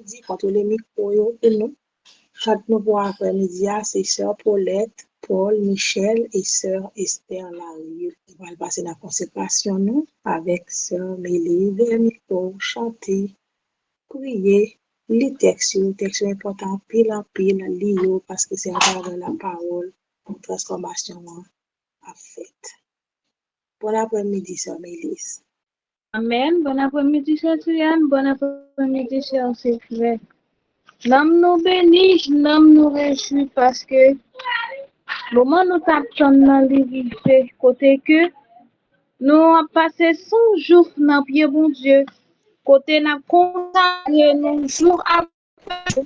après-midi, contre les micros, et nous, chante nous pour après-midi, c'est sœur Paulette, Paul, Michel et sœur Esther Larue. On va passer la consécration, nous, avec sœur Mélie, des micros, chanter, prier, les textes importants, pile en pile, lire, parce que c'est à travers la parole, une transformation a fait. Bon après-midi, sœur Mélisse. Amen. Bon après-midi, chère Tuyane. Bon après-midi, chère Sécret. Nam nous bénit, nam nous réjouit parce que le moment nous t'attendons dans l'ivité, côté que nous avons passé 100 jours dans le pied bon Dieu, côté nous consacré nos jours après,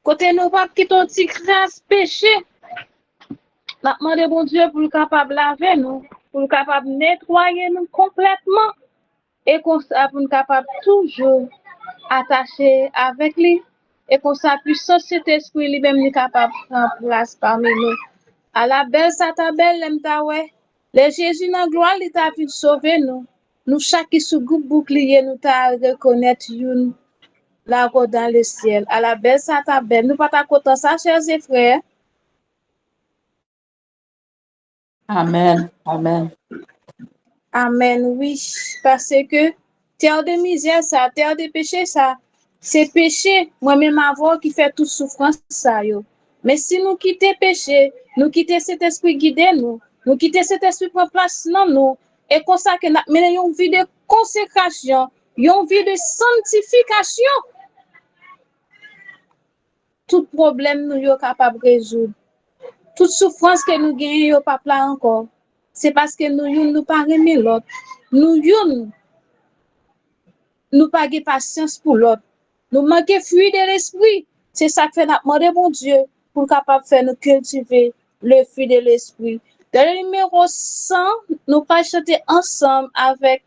côté nous pas quitter un petit grâce péché. Nous demandé bon Dieu pour le capable laver nous, pour le capable nettoyer nous complètement. Et qu'on soit capable toujours attaché avec lui et qu'on soit puissant cet esprit lui-même est capable de prendre place parmi nous. À la belle satabelle l'emta ouais. Le Jésus dans gloire il t'a pu sauver nous. Nous chaque sous groupe bouclier nous t'a reconnaître une là dans le ciel. À la belle satabelle nous pas ta content ça chers et frères. Amen. Amen. Amen, oui, parce que terre de misère, ça, terre de péché, ça, c'est péché, moi-même avant qui fait toute souffrance, ça, yo. Mais si nous quittons péché, nous quittons cet esprit guidé, nous quittons cet esprit pour place dans nous, et comme ça que nous menons une vie de consécration, une vie de sanctification, tout problème nous sommes capables de résoudre. Toute souffrance que nous gagnons, pas là encore. C'est parce que nous pas aimer l'autre. Nous pas de patience pour l'autre. Nous manquons fruit de l'esprit. C'est ça que fait notre demander bon Dieu pour capable faire nous cultiver le fruit de l'esprit. Dans le numéro 100, nous pas chanter ensemble avec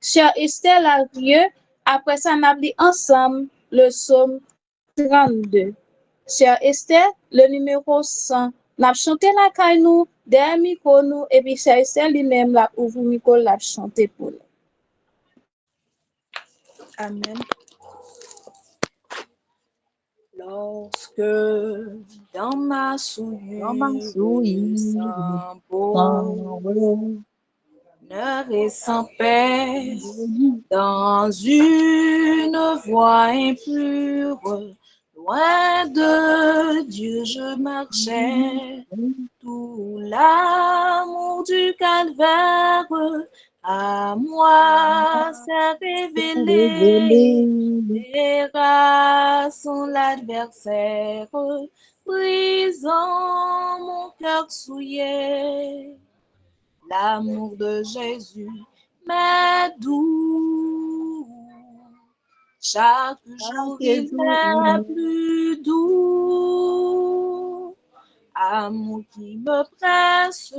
chère Esther Larieux. Après ça, nous avons ensemble le psaume 32. Chère Esther, le numéro 100. Nous avons chanté la caille nous, derrière micro nous, et puis chère Esther lui-même la ouvre micro l'a chanté pour nous. Amen. Lorsque dans ma souillure sans bonheur et sans paix, dans une voie impure, loin de Dieu je marchais, tout l'amour du calvaire à moi s'est révélé. Terrassant l'adversaire, brisant mon cœur souillé. L'amour de Jésus m'est doux. Chaque jour il est plus doux. Amour qui me presse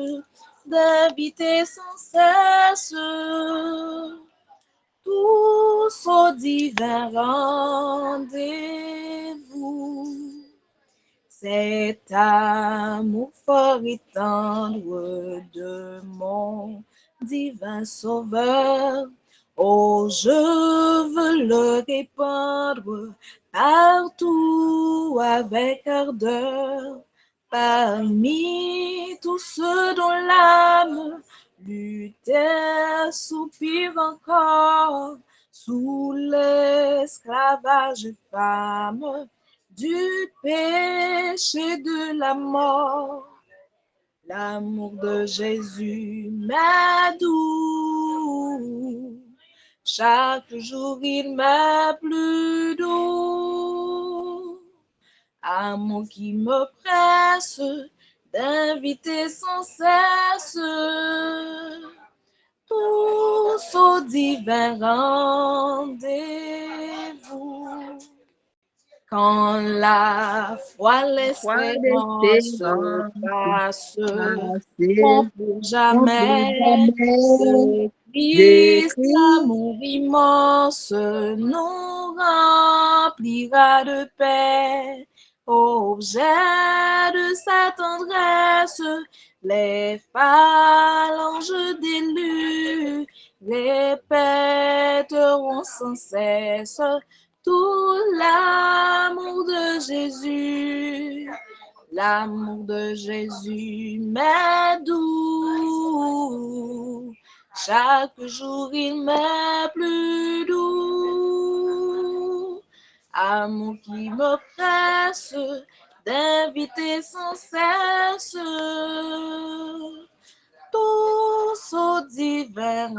d'inviter sans cesse. Tous au divin rendez-vous. Cet amour fort et tendre de mon divin sauveur. Oh, je veux le répandre partout avec ardeur. Parmi tous ceux dont l'âme lutte et soupire encore sous l'esclavage femme du péché de la mort. L'amour de Jésus m'est doux. Chaque jour il m'est plus doux. Amour qui me presse d'inviter sans cesse tous au divin rendez-vous. Quand la foi, l'espérance passe, bon pour jamais, ce Christ, l'amour immense, nous remplira de paix. Objet de sa tendresse, les phalanges d'élus répéteront sans cesse tout la Jésus, l'amour de Jésus m'est doux. Chaque jour il m'est plus doux. Amour qui me presse d'inviter sans cesse tous au divin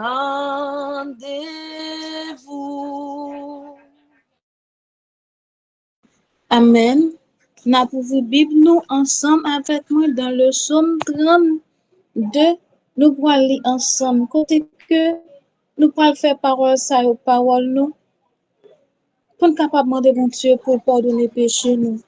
rendez-vous. Amen. N'a pouvu Bible nous ensemble avec moi dans le psaume 32. Nous pourrons lire ensemble. Côté que nous pourrons faire parole ça aux paroles nous. Pour être capable de demander bon Dieu pour pardonner péché nous.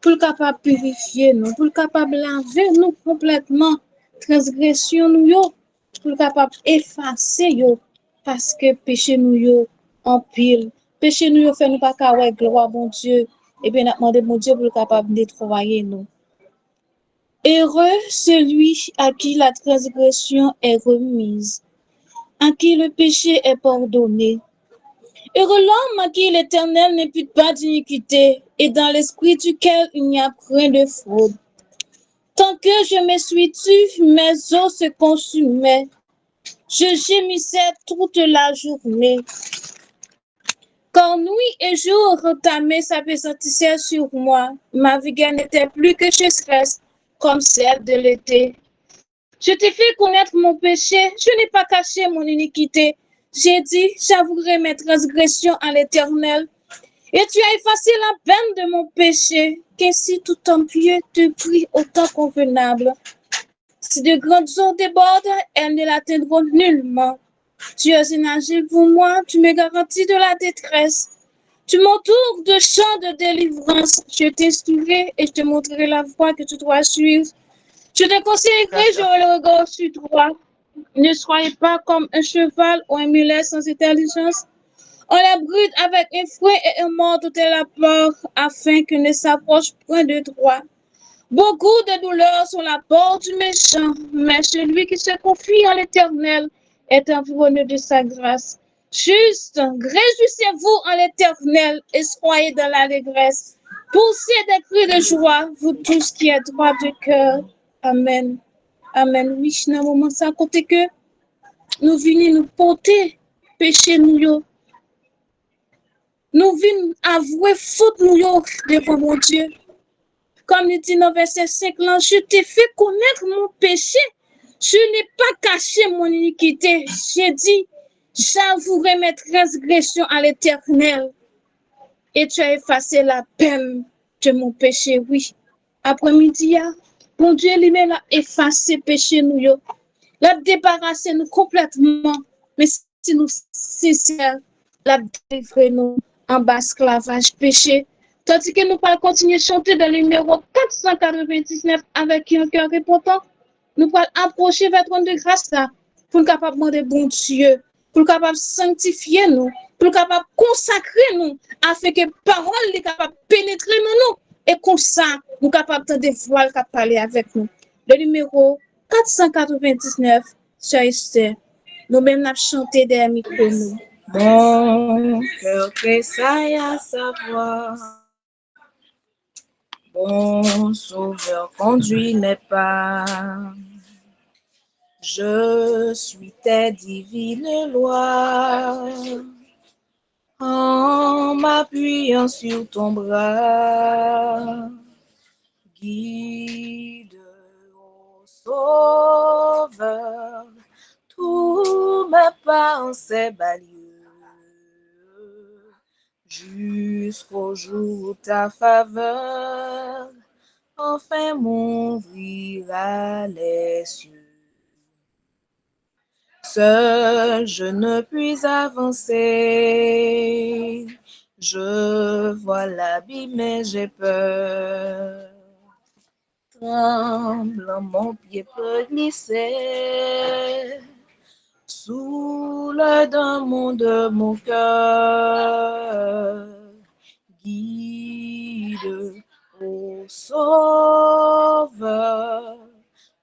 Pour être capable de purifier nous. Pour être capable de laver nous complètement. Transgression nous yo. Pour être capable d'effacer yo. Parce que péché nous yo en pile. Péché nous yo fait nous pas qu'à gloire bon Dieu. Et bien, nous demandons mon Dieu pour être capable de nettoyer nous. Heureux celui à qui la transgression est remise, à qui le péché est pardonné. Heureux l'homme à qui l'Éternel n'impute pas d'iniquité et dans l'esprit duquel il n'y a point de fraude. Tant que je me suis tue, mes os se consumaient. Je gémissais toute la journée. Quand nuit et jour ta main s'appesantissait sur moi, ma vigueur n'était plus que chasseresse, comme celle de l'été. Je t'ai fait connaître mon péché, je n'ai pas caché mon iniquité. J'ai dit, j'avouerai mes transgressions à l'Éternel. Et tu as effacé la peine de mon péché, qu'ainsi tout homme pieux te prie au temps convenable. Si de grandes eaux débordent, elles ne l'atteindront nullement. Tu es un agile pour moi, tu me garantis de la détresse. Tu m'entoures de chants de délivrance. Je t'instruirai et je te montrerai la voie que tu dois suivre. Je te conseillerai, j'aurai le regard sur toi. Ne soyez pas comme un cheval ou un mulet sans intelligence. On la bride avec un fouet et un mordre de la peur, afin que ne s'approche point de droit. Beaucoup de douleurs sont la porte du méchant, mais celui qui se confie en l'Éternel est environné de sa grâce. Juste, réjouissez-vous en l'Éternel et soyez dans l'allégresse. Poussez des cris de joie, vous tous qui êtes droits de cœur. Amen. Amen. Oui, dans le moment ça, côté que nous venons nous porter péché nous yo. Nous venons avouer faute nous yo devant mon Dieu. Comme il dit dans verset 5, là, je t'ai fait connaître mon péché. Je n'ai pas caché mon iniquité. J'ai dit, j'avouerai mes transgressions à l'Éternel. Et tu as effacé la peine de mon péché, oui. Après-midi, mon Dieu lui-même a effacé péché nous, yo. L'a débarrassé nous complètement. Mais si nous sincères, l'a délivré nous en bas esclavage péché. Tandis que nous allons continuer à chanter dans le numéro 499 avec un cœur repentant, nous allons approcher vers le trône de grâce là, pour être capable de demander bon Dieu, pour être capable de sanctifier nous, pour être capable de consacrer nous, afin que parole soit capable de pénétrer dans nous. Et comme ça, nous sommes capables de voir qu'à parler avec nous. Le numéro 499, sœurs et sœurs, nous-mêmes nous chanté des micros nous. Mon cœur tressaille à sa voix. Bon sauveur, conduis mes pas. Je suis tes divines lois. En m'appuyant sur ton bras, guide, ô Sauveur, tous mes pas en ces balieux, jusqu'au jour où ta faveur enfin m'ouvrira les cieux. Seul je ne puis avancer, je vois l'abîme et j'ai peur. Tremblant, mon pied peut glisser sous le démon de mon cœur. Guide, ô Sauveur,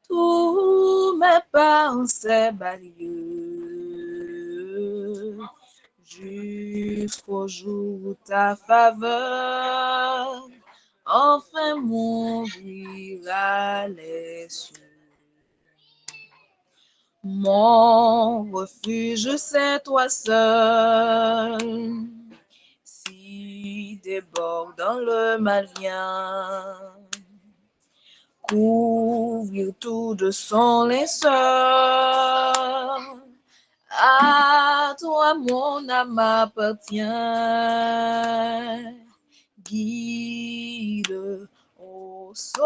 tous mes pas en ces balieux, jusqu'au jour où ta faveur les cieux. Mon refuge, c'est toi seul. Si débordant le mal vient, couvrir tout de son linceul. À toi mon âme appartient. Guide, ô Sauveur,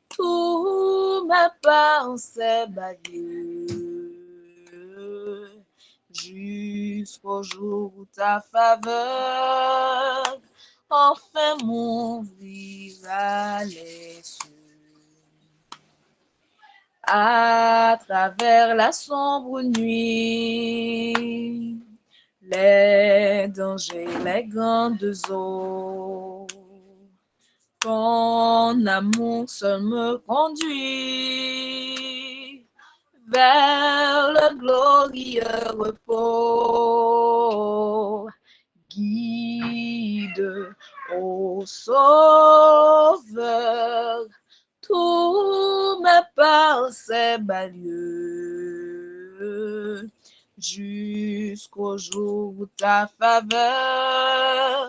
tous mes pensées balaient jusqu'au jour où ta faveur enfin m'ouvrira les cieux. À travers la sombre nuit, les dangers, les grandes eaux, ton amour seul me conduit vers le glorieux repos. Guide, ô Sauveur, tous mes pas ces balieux, jusqu'au jour où ta faveur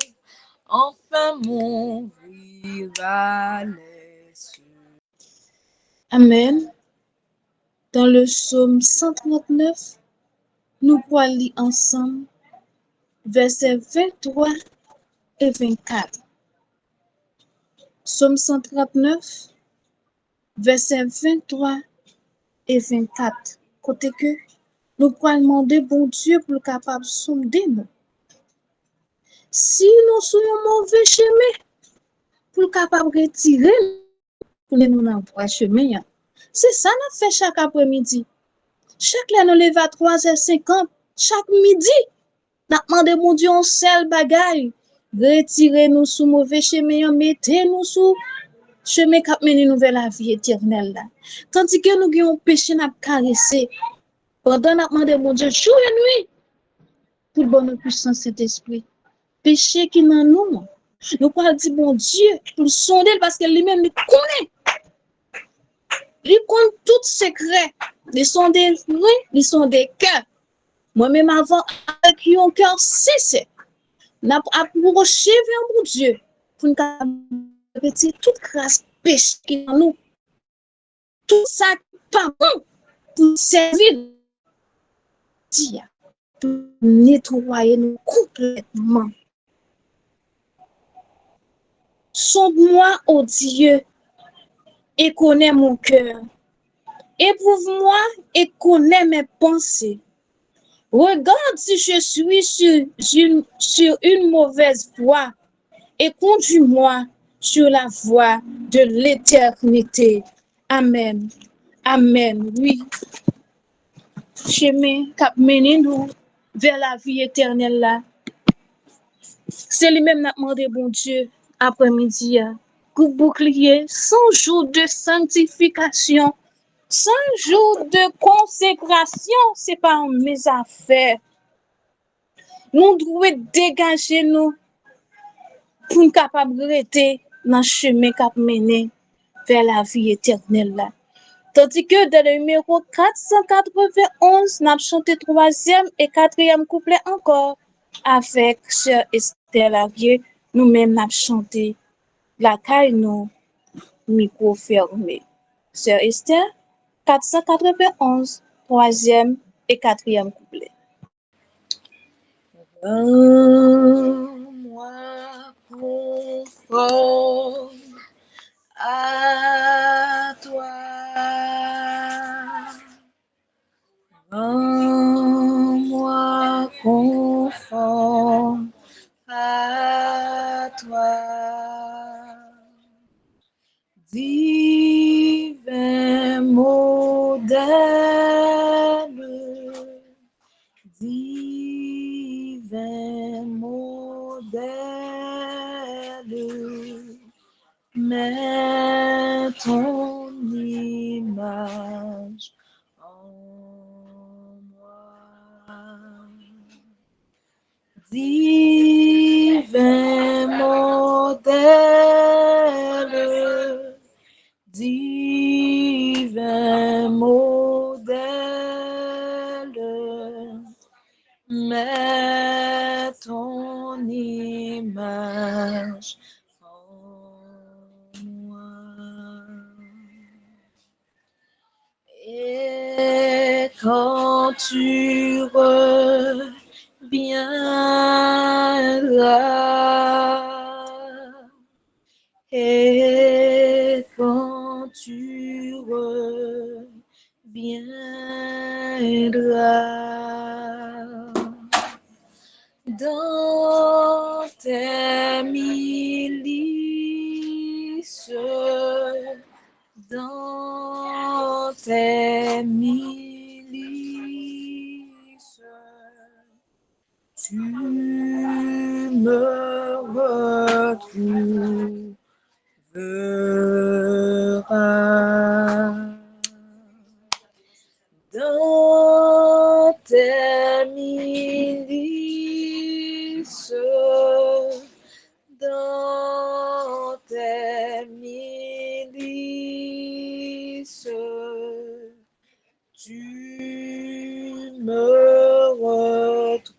enfin m'ouvrira les cieux. Amen. Dans le psaume 139, nous pourrons lire ensemble versets 23 et 24. Psaume 139, versets 23 et 24. Côté que nous pourrons demander bon Dieu pour le capable de sonder nous. Si nous sommes mauvais chemin, pour le capable de retirer pour nous dans le chemin. C'est ça nous fait chaque après-midi. Chaque là nous lève à 3h50, chaque midi, nous demandons mon Dieu un seul bagaille. Retirez-nous sous mauvais chemin, mettez-nous sous chemin qui mène nous vers la vie éternelle. Là. Tandis que nous avons péché, nous caresser. Pendant nous demandons mon Dieu jour et nuit pour le bon puissant Saint-Esprit. Péché qui dans nous. Nous pouvons dire bon Dieu pour le sonder parce que lui-même il connaît. Il connaît tout secret. Ils sont des oui, ils sont des cœurs. Moi-même avant, avec un cœur sincère, n'a approché vers mon Dieu pour nous retirer toute grâce péché qui est en nous. Tout ça pas bon pour servir Dieu, pour nettoyer nous complètement. Sonde-moi, ô Dieu, et connais mon cœur. Éprouve-moi et connais mes pensées. Regarde si je suis sur une mauvaise voie et conduis-moi sur la voie de l'éternité. Amen. Amen. Oui. Chemin cap mené nous vers la vie éternelle là. C'est lui-même n'a demandé bon Dieu après-midi. Coup bouclier, 100 jours de sanctification. 100 jours de consécration, c'est pas mes affaires. Nous devons dégager nous pour nous capables de rester dans le chemin qui mené vers la vie éternelle. Là. Tandis que dans le numéro 491, nous avons chanté 3e et 4e couplet encore avec Sœur Esther Lavier. Nous-mêmes, nous avons chanté la caille nous micro fermé. Sœur Esther 491, 3e et 4e couplet. Rends-moi conforme à toi. Rends-moi conforme à toi. Divin modèle, divin modèle, mets ton image en moi. Divin modèle, ton image en moi. Et quand tu reviendras, et quand tu reviendras dans tes milices, dans tes milices, tu me retrouveras. Dans tes milices, dans tes milices, tu me retrouveras.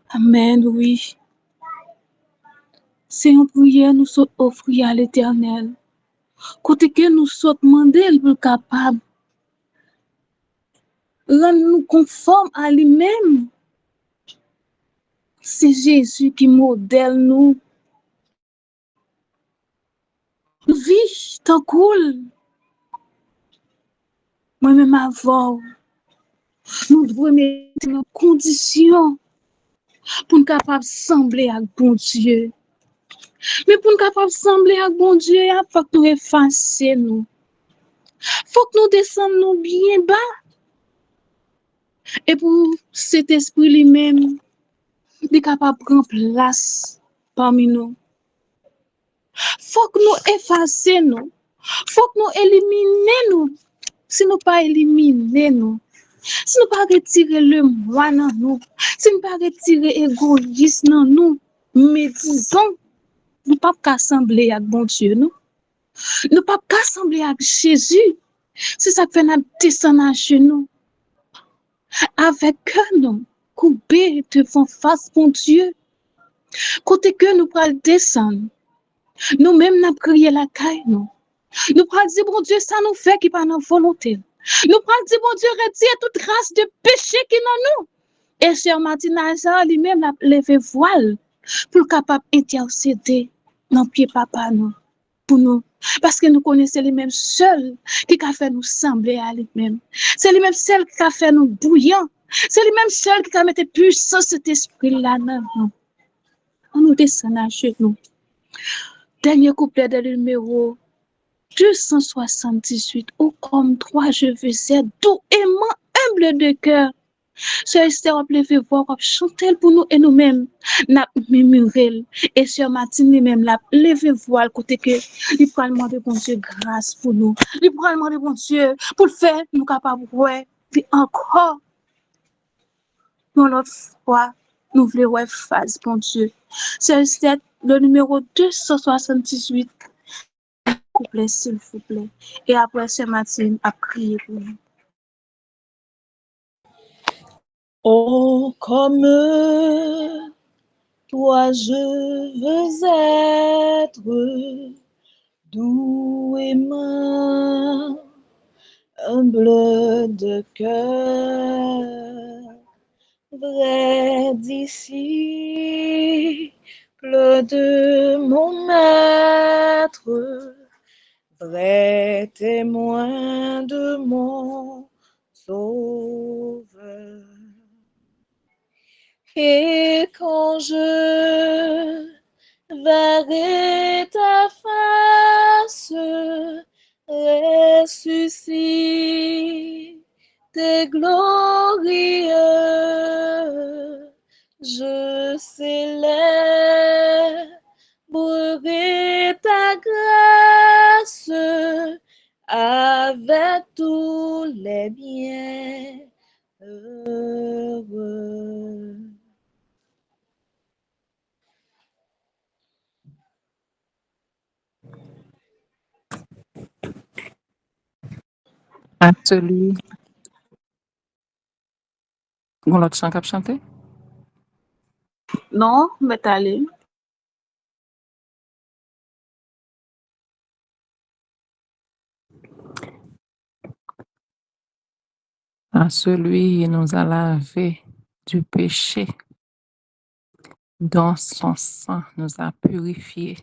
Amen, oui. C'est une prière nous sommes offrir à l'Éternel. Côté que nous sommes demandés pour capable rendre nous conformes à lui-même. C'est Jésus qui modèle nous. Vie, tant cool. Moi-même avant, nous devons mettre nos conditions pour nous capables de sembler avec bon Dieu. Mais pour nous capables de sembler avec bon Dieu, il faut que nous effacer nous. Faut que nous descendions bien bas. Et pour cet esprit lui-même, il est capable de prendre place parmi nous. Faut que nous effacer nous. Faut que nous éliminer nous. Si nous pas éliminer nous, si nous pas retirer le moi dans nous, si nous pas retirer l'égoïsme dans nous, mais disons, nous pas qu'assembler avec bon Dieu nous. Nous pas qu'assembler avec Jésus. C'est ça que fait nous descendre à genoux. Avec nous, couper devant face bon Dieu. Côté que nous pral descendre, nous-mêmes nous crier la caille nous. Nous pral dire bon Dieu ça nous fait qui pas notre volonté. Nous pral dire bon Dieu retire toute race de péché qui dans nous. Et cher Martina ça lui-même l'a levé voile pour capable intercéder dans pied papa nous pour nous parce que nous connaissons les mêmes seuls qui a fait nous sembler à lui-même. C'est les mêmes seuls qui a fait nous bouillants. C'est les mêmes seuls qui a mis puissant cet esprit là dans nous. On nous descend à genoux. Dernier couplet de numéro 278. Ô comme toi, je veux être doux, aimant, humble de cœur. Sœur Esther, on peut voir, on chanter pour nous et nous-mêmes, n'a murmuré. Et Sœur Martine, lui-même, l'a levé voile côté que, il prend le de bon Dieu grâce pour nous. Il prend le de bon Dieu pour le faire, nous capables, ouais. Puis encore, dans l'autre fois, nous voulons ouais face, bon Dieu. Sœur Esther, le numéro 278. Couplet, s'il vous plaît. Et après, Sœur Martine a prié pour nous. Oh, comme toi, je veux être doux, aimant, humble de cœur, vrai disciple de mon maître, vrai témoin de mon sauveur. Et quand je verrai ta face, ressuscité glorieux, je célébrerai ta grâce avec tous les biens heureux. À celui. Gon l'autre chant qu'a chanté? Non, mais allez. À celui qui nous a lavé du péché, dont son sang nous a purifiés,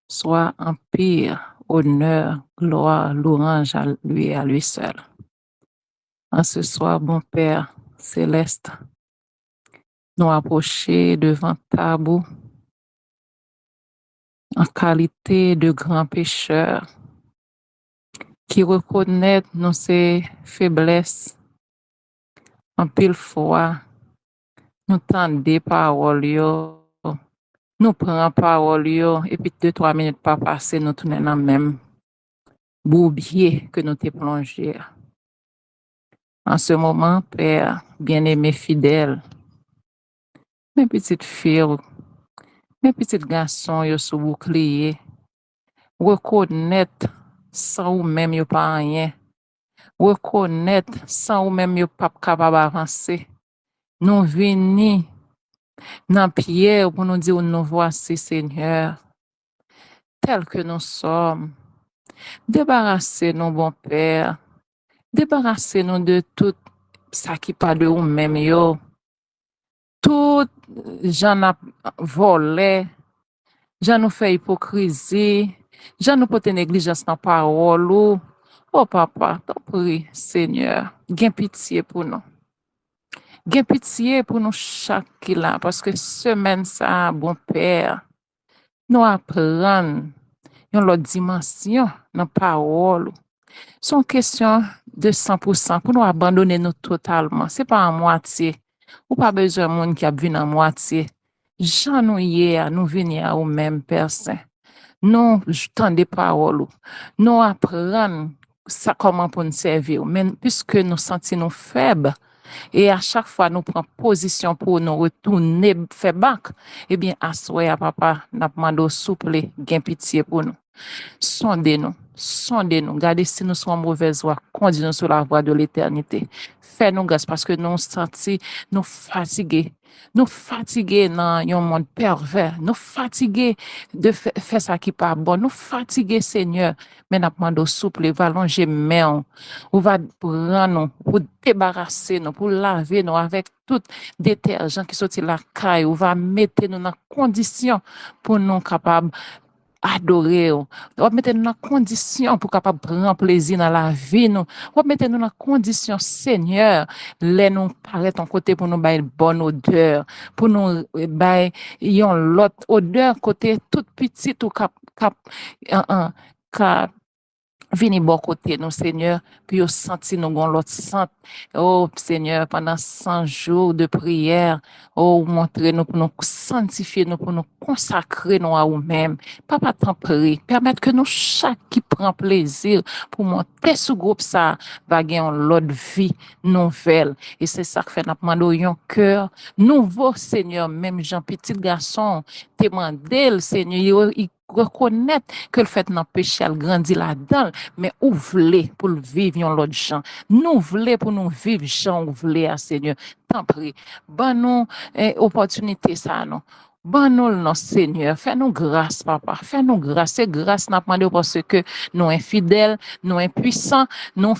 soit empire, honneur, gloire, louange à lui et à lui seul. En ce soir, bon Père céleste, nous approcher devant ta boue en qualité de grands pécheurs qui reconnaissent nos faiblesses. En pile fois, nous tendons parole yo, nous prenons parole yo, et puis 2-3 minutes pas passer, nous tournons dans le même bourbier que nous t'es plongé. En ce moment, Père, bien-aimé fidèle, mes petites filles, mes petits garçons, yo sous bouclier, reconnaître sans ou même yo pas rien, reconnaître sans ou même yo pas capable d'avancer. Nous venons dans prière pour nous dire nous voici, Seigneur, tel que nous sommes. Débarrassez-nous, bon Père. Débarrassez-nous de tout ça qui pas de nous même yo. Tout j'en a volé, j'en nous fait hypocrisie, j'en nous porte négligence dans parole ou. Oh papa, t'en prie, Seigneur, gain pitié pour nous. Gain pitié pour nous chaque qui là, parce que semaine ça, bon Père, nous apprendre une autre dimension dans parole. Son question de 100% pour nous abandonner nous totalement. C'est pas en moitié. Ou pas besoin de monde qui a vu en moitié. Jean nous hier, nous venir à nous-mêmes, Père Saint. Nous tendons des paroles. Nous apprenons ça comment pour nous servir. Mais puisque nous sentons faibles, et à chaque fois nous prenons position pour nous retourner faire back, eh bien, à soi, papa, nous demandons souple, gain pitié pour nous. Sondez-nous, gardez si nous sommes en mauvaise voie, conduisez-nous sur la voie de l'éternité. Fais-nous grâce parce que nous sentis, nous fatigués dans un monde pervers, nous fatigués de faire ça qui pas bon, nous fatigués, Seigneur, mais nous demandons souple, va longer main, ou va prendre nous, pour débarrasser nous, pour laver nous avec tout détergent qui sorti la caille, ou va mettre nous dans condition pour nous capables adorer, ou mettre nous dans condition pour capable prendre plaisir dans la vie, nous, ou mettre nous dans condition, Seigneur, les nous paraît ton côté pour nous bailler bonne odeur, pour nous bailler yon l'autre odeur côté toute petite ou cap vini bon côté nous, Seigneur, puis au senti nous gon l'autre sent. Oh, Seigneur, pendant 100 jours de prière, oh, montrez nous pour nous sanctifier nous, pour nous consacrer nous à nous-mêmes. Papa, t'en prie, permettre que nous, chaque qui prend plaisir pour monter sous groupe ça, va gagner l'autre vie nouvelle. Et c'est ça que fait nous demander un cœur nouveau, Seigneur, même Jean, petit garçon, demandez le Seigneur, il reconnaître que le fait dans péché elle grandit là-dedans mais ouvre pour le vivre l'autre gens nous voulons pour nous vivre gens ouvre Seigneur t'en prie bon nous opportunité ça non bon nous non Seigneur fais-nous grâce papa fais-nous grâce c'est grâce n'a demandé parce que nous infidèles nous impuissants nous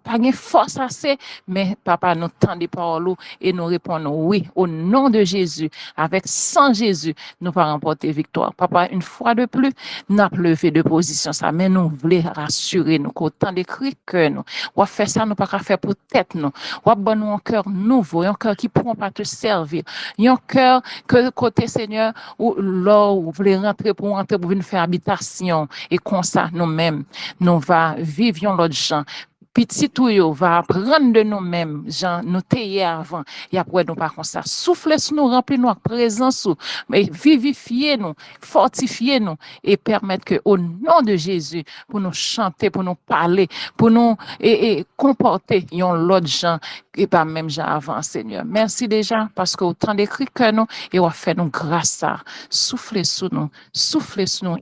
pas de force assez mais papa nous tendez paroles et nous répondons oui au nom de Jésus avec sans Jésus nous va remporter victoire papa une fois de plus n'a levé de position ça mais nous voulons rassurer nous qu'autant d'écrit que nous on va faire ça nous pas faire pour tête nous on va nous un cœur nouveau un cœur qui prend pas te servir un cœur que côté Seigneur ou là vous voulez rentrer pour venir faire habitation et comme ça nous-mêmes nous va vivre l'autre gens petit tout yo va apprendre de nous-mêmes Jean nous t'ayé avant et après nous pas comme ça souffler sur nous remplir nous présence mais vivifier nous fortifier nous et permettre que au nom de Jésus pour nous chanter pour nous parler pour nous et comporter yon l'autre gens et pas même genre avant, Seigneur. Merci déjà parce que autant d'écrit que nous et on fait nous grâce ça. Soufflez sur nous,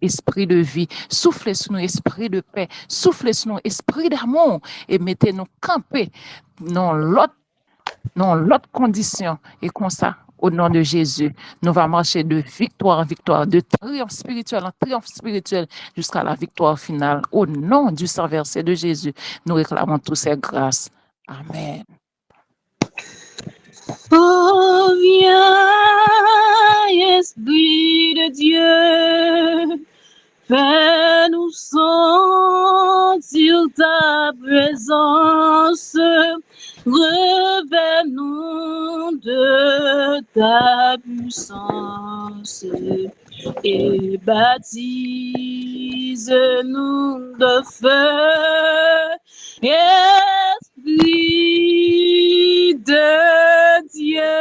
esprit de vie, soufflez sur nous, esprit de paix, soufflez sur nous, esprit d'amour et mettez-nous camper dans l'autre condition et comme ça. Au nom de Jésus, nous allons marcher de victoire en victoire, de triomphe spirituel en triomphe spirituel jusqu'à la victoire finale. Au nom du sang versé de Jésus, nous réclamons toutes ces grâces. Amen. Oh, viens, Esprit de Dieu, fais-nous sentir ta présence, revêt-nous de ta puissance et baptise-nous de feu, Esprit de Dieu,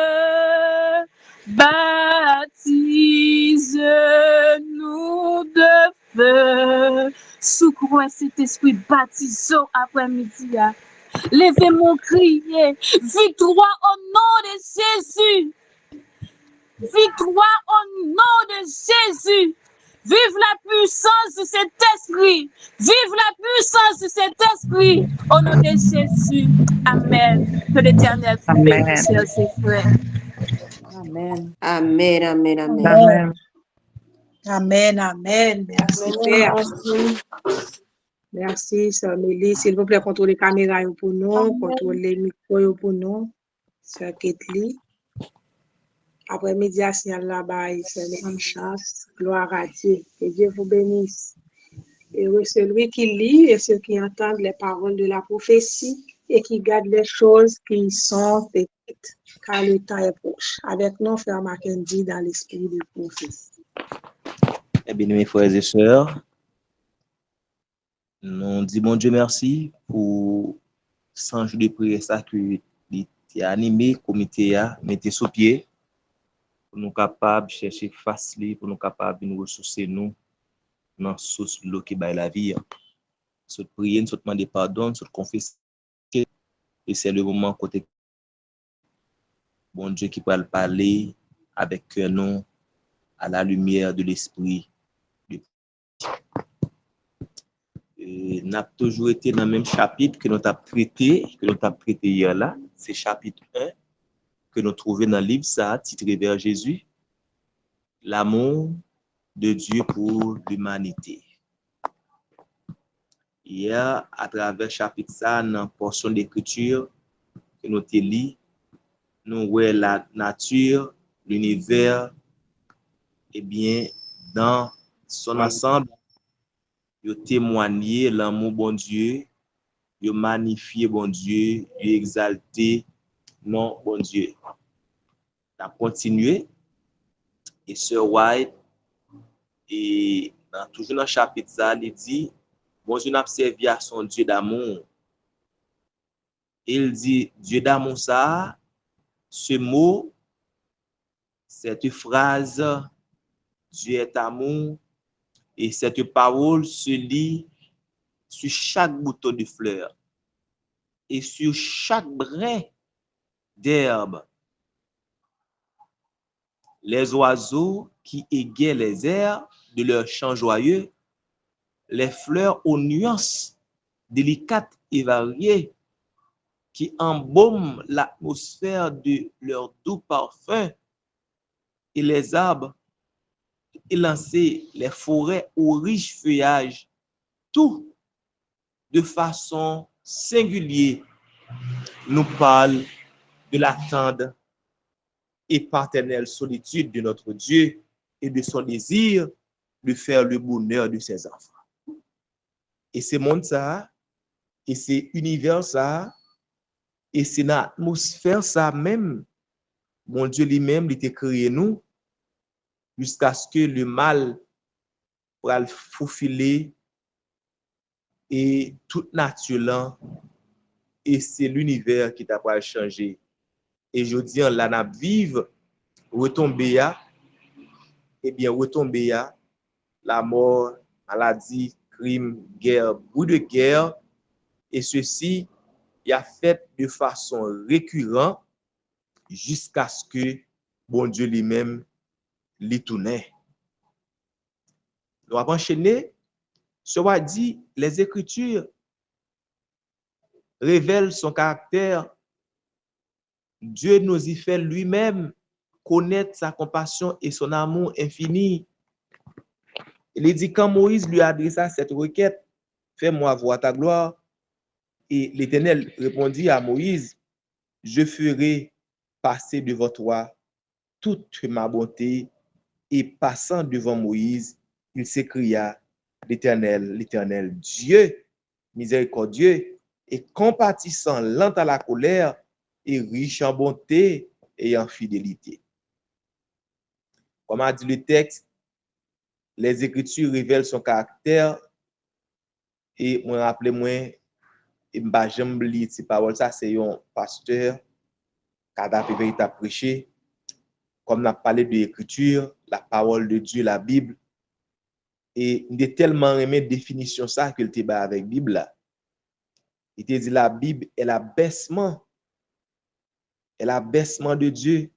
baptise-nous de feu. Soucourez cet esprit baptisant après-midi. Levez-moi crier, victoire au nom de Jésus. Victoire au nom de Jésus. Vive la puissance de cet esprit. Vive la puissance de cet esprit. Au nom de Jésus. Amen. Que l'Éternel vous bénisse, chers et frères. Amen. Amen, amen, amen. Amen. Amen, amen. Merci, Père. Merci, Sœur Mélie. S'il vous plaît, contrôlez les caméras pour nous, contrôlez les micros pour nous. Sœur Ketli. Après-midi, à signal là-bas, c'est une chance. Gloire à Dieu. Que Dieu vous bénisse. Et celui qui lit et ceux qui entendent les paroles de la prophétie et qui gardent les choses qui sont écrites, car le temps est proche. Avec nous, frère Mackenzie, dans l'esprit de prophétie. Eh bien, mes frères et sœurs, nous disons bon Dieu merci pour 100 jours de prière ça que tu as animé, comité a mettez sous pied pour nous capables de chercher facile, pour nous capables de nous ressourcer nous dans source l'eau qui baille la vie. Cette prière, nous demander pardon, nous confesser et c'est le moment côté bon Dieu qui peut parler avec nous à la lumière de l'esprit. Nous avons toujours été dans le même chapitre que nous avons traité hier là. C'est chapitre 1 que nous trouvons dans le livre ça, titré vers Jésus, l'amour de Dieu pour l'humanité. Hier, à travers chapitre ça, dans la portion d'écriture que nous avons lu, nous voyons la nature, l'univers, et bien, dans son ensemble, il témoigné l'amour bon Dieu, il magnifié bon Dieu, il exalté non bon Dieu. On a continué et Sir White et toujours dans le chapitre ça, il dit bon Dieu n'a servi à son Dieu d'amour. Il dit Dieu d'amour ça, ce mot, cette phrase Dieu est amour. Et cette parole se lit sur chaque bouton de fleur et sur chaque brin d'herbe. Les oiseaux qui égaient les airs de leur chant joyeux, les fleurs aux nuances délicates et variées qui embaument l'atmosphère de leur doux parfum, et les arbres élancés, les forêts aux riches feuillages, tout de façon singulière nous parle de la tendre et paternelle solitude de notre Dieu et de son désir de faire le bonheur de ses enfants. Et c'est monde ça, et c'est univers ça, et c'est l'atmosphère ça même, mon Dieu lui-même, il t'a créé nous, jusqu'à ce que le mal pourra le faufiler et toute nature là, et c'est l'univers qui t'a pas changé. Et je dis, là, n'a vive, retomber à, eh bien, retomber à la mort, maladie, crime, guerre, bruit de guerre, et ceci il a fait de façon récurrente jusqu'à ce que bon Dieu lui-même l'y tourne. Nous avons enchaîné. Cela dit, les Écritures révèlent son caractère. Dieu nous y fait lui-même connaître sa compassion et son amour infini. Il dit quand Moïse lui adressa cette requête, fais-moi voir ta gloire. Et l'Éternel répondit à Moïse, je ferai passer devant toi toute ma bonté. Et passant devant Moïse, il s'écria, l'Éternel, Dieu miséricordieux et compatissant, lent à la colère et riche en bonté et en fidélité. Comme a dit le texte, les Écritures révèlent son caractère et moi rappelez-moi, m'pa jamais lire ces paroles, ça c'est un pasteur qui véritable prêcher. Comme on a parlé de l'écriture, la parole de Dieu, la Bible, et il est tellement aimé définition ça que le débat avec Bible là. Il te dit la Bible est l'abaissement de Dieu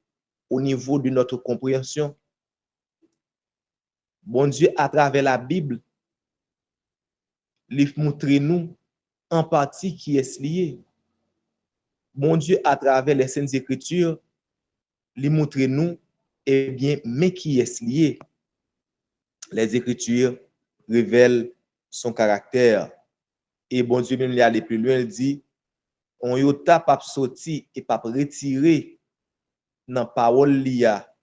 au niveau de notre compréhension. Bon Dieu, à travers la Bible, il montre nous en partie qui est lié. Bon Dieu, à travers les Saintes Écritures, il montre nous, eh bien, mais qui est lié. Les Écritures révèlent son caractère. Et bon Dieu, même il aller plus loin, il dit, on y a pas sorti et pas retiré dans parole liya.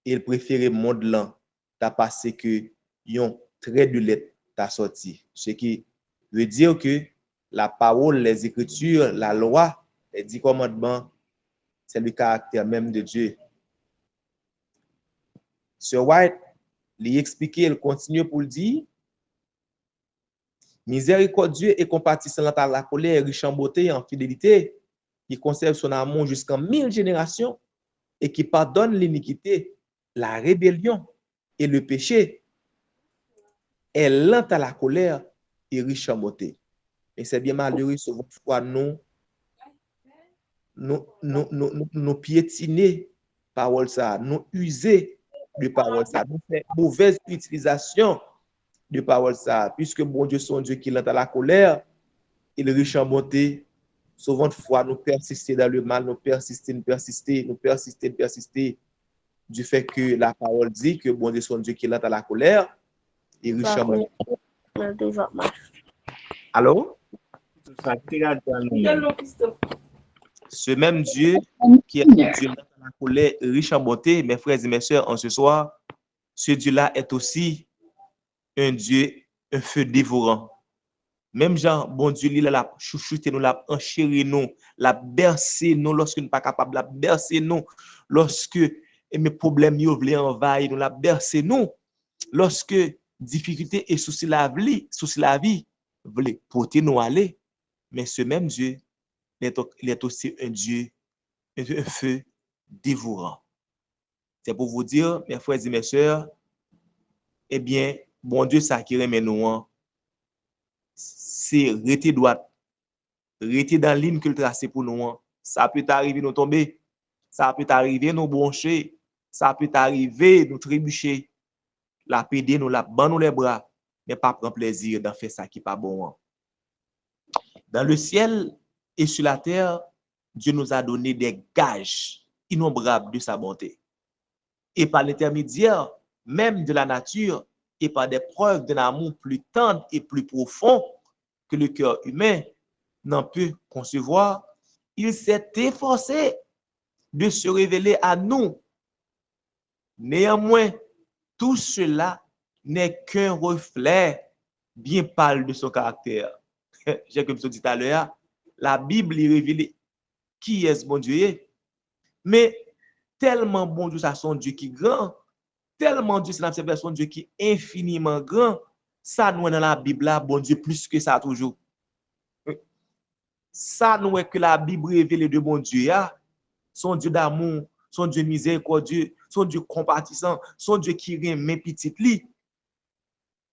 Il préférait monde là, t'as passé que yon trait de lettre t'a sorti. Ce qui veut dire que la parole, les Écritures, la loi, les 10 commandements, c'est le caractère même de Dieu. Sir White, il explique, il continue pour le dire, miséricordieux et compatissant à la colère, riche en beauté et en fidélité, qui conserve son amour jusqu'en 1000 générations et qui pardonne l'iniquité, la rébellion et le péché, est lent à la colère et riche en beauté. Et c'est bien malheureux souvent fois nous piétiner parole ça, nous user de parole ça, nous faire mauvaise utilisation de parole ça, puisque bon Dieu son Dieu qui est lent à la colère, il est riche en bonté. Souvent de fois nous persister dans le mal, nous persister du fait que la parole dit que bon Dieu son Dieu qui est lent à la colère et riche en bonté. Allô? Ce même Dieu qui est Dieu lent à la colère et riche en bonté, mes frères et mes sœurs, en ce soir, ce Dieu-là est aussi un Dieu, un feu dévorant. Même Jean, bon Dieu, il a chouchouté nous, l'a enchéri nous, l'a bercé nous lorsque nous ne sommes pas capables, l'a bercé nous lorsque mes problèmes nous voulaient envahir, nous l'a bercé nous lorsque difficultés et soucis la vie voulaient porter nous aller. Mais ce même Dieu, il est aussi un Dieu, un feu dévorant. C'est pour vous dire, mes frères et mes sœurs, eh bien, bon Dieu, ça qui remet nous, c'est rester droite, rester dans la ligne que le tracé pour nous. Ça peut arriver nous tomber, ça peut arriver nous broncher, ça peut arriver nous trébucher, la pédé nous la ban nous les bras, mais pas prendre plaisir d'en faire ça qui n'est pas bon. Dans le ciel et sur la terre, Dieu nous a donné des gages innombrables de sa bonté. Et par l'intermédiaire même de la nature et par des preuves d'un amour plus tendre et plus profond que le cœur humain n'en peut concevoir, il s'est efforcé de se révéler à nous. Néanmoins, tout cela n'est qu'un reflet bien pâle de son caractère. J'ai comme je dit tout à l'heure, la Bible y révèle qui est ce bon Dieu. Mais tellement bon Dieu, ça son Dieu qui est grand, tellement Dieu, c'est son Dieu qui est infiniment grand, ça nous est dans la Bible là, bon Dieu plus que ça toujours. Ça nous est que la Bible révèle de bon Dieu, son Dieu d'amour, son Dieu miséricordieux, son Dieu compatissant, son Dieu qui remet petit lit.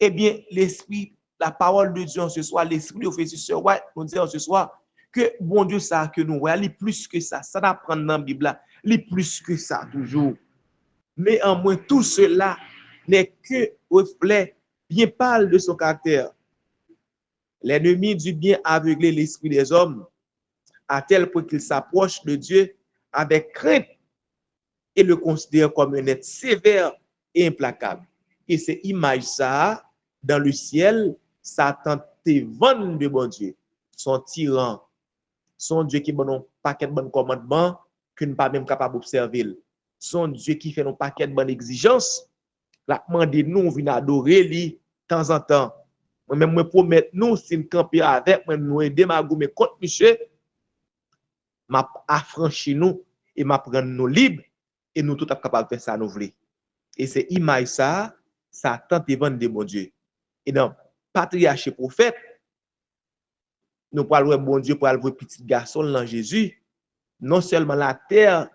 Eh bien, l'esprit, la parole de Dieu en ce soir, l'esprit de frère Sir White nous dit en ce soir que bon Dieu ça que nous voyons, plus que ça n'apprend dans la Bible, li plus que ça toujours. Mais en moins tout cela n'est que reflet bien pâle de son caractère. L'ennemi du bien a aveuglé l'esprit des hommes à tel point qu'il s'approche de Dieu avec crainte et le considère comme un être sévère et implacable. Et c'est image ça, dans le ciel, Satan te vend de bon Dieu, son tyran, son Dieu qui donne un paquet de bons commandements que nous pas même capable d'observer. Son Dieu qui fait un paquet de bonnes exigences, la demande nous venir adorer lui de temps en temps. Moi-même, je promets nous, si nous camper avec, moi, nous aider ma gomme contre monsieur, m'a affranchi nous et m'a prendre nous libres et nous tout capable de faire ça nous voulons. Et c'est image ça, Satan te vend de bon Dieu. Et dans patriarche et prophète, nous parlons de bon Dieu pour aller voir petit garçon dans Jésus. Non seulement la terre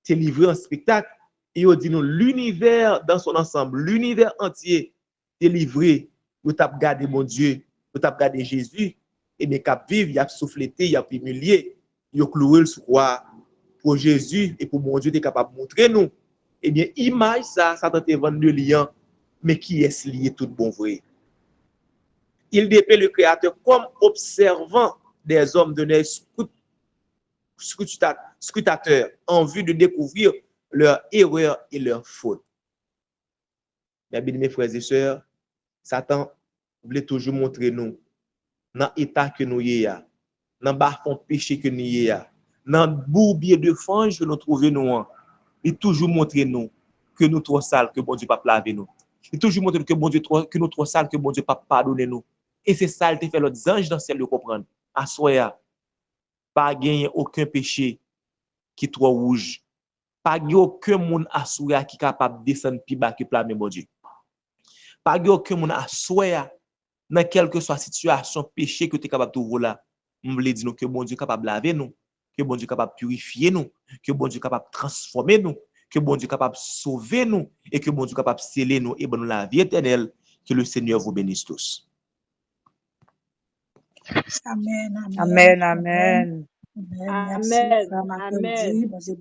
t'est livrée en spectacle, et il dit nous l'univers dans son ensemble, l'univers entier t'est livré. Vous t'avez gardé mon Dieu, vous t'avez gardé Jésus, et bien cap vivre, il a souffleté, il a humilié, il a cloué le croix pour Jésus et pour mon Dieu, tu es capable de montrer nous. Eh bien, image ça, ça te vend de lien, mais qui est lié tout bon vrai. Il dépeint le Créateur comme observant des hommes de scrutateurs en vue de découvrir leurs erreurs et leurs fautes. Mes bien-aimés frères et sœurs, Satan voulait toujours montrer nous dans l'état que nous y a, dans le bas-fond péché que nous y a, dans le bourbier de fange que nous trouvons nous. Il toujours montrer nous que nous trop sales, que bon Dieu pas laver nous. Il toujours montrer que bon Dieu que nous trop sales, que bon Dieu pas pardonner nous. Et c'est ça qui fait l'autre ange dans le ciel de comprendre. À soi, pas gagner aucun péché qui est trop rouge. Pas gagner aucun monde à soi qui est capable de descendre plus bas que blâmer bon Dieu. Pas gagner aucun monde à soi dans quelle que soit situation péché que tu es capable de trouver là. On veut dire que bon Dieu est capable de laver nous, que bon Dieu est capable de purifier nous, que bon Dieu est capable de transformer nous, que bon Dieu est capable de sauver nous et que bon Dieu est capable de sceller nous et donner la vie éternelle. Que le Seigneur vous bénisse tous. Amen, amen. Amen, amen. Merci, Amen. Frère Mackenzie.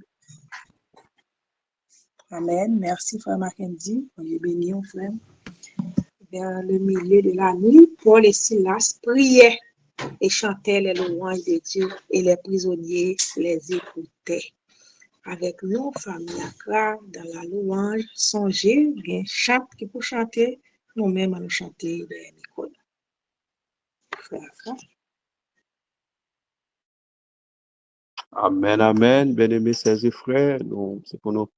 Amen. Merci, Frère Mackenzie. On est béni, frère. Vers le milieu de la nuit, Paul et Silas priaient et chantaient les louanges de Dieu et les prisonniers les écoutaient. Avec nous, famille Accra, dans la louange, songez, bien chante qui pour chanter, nous-mêmes à nous chanter de Nicole. Frère. Amen, amen. Bien-aimés, sœurs et frères, c'est pour nous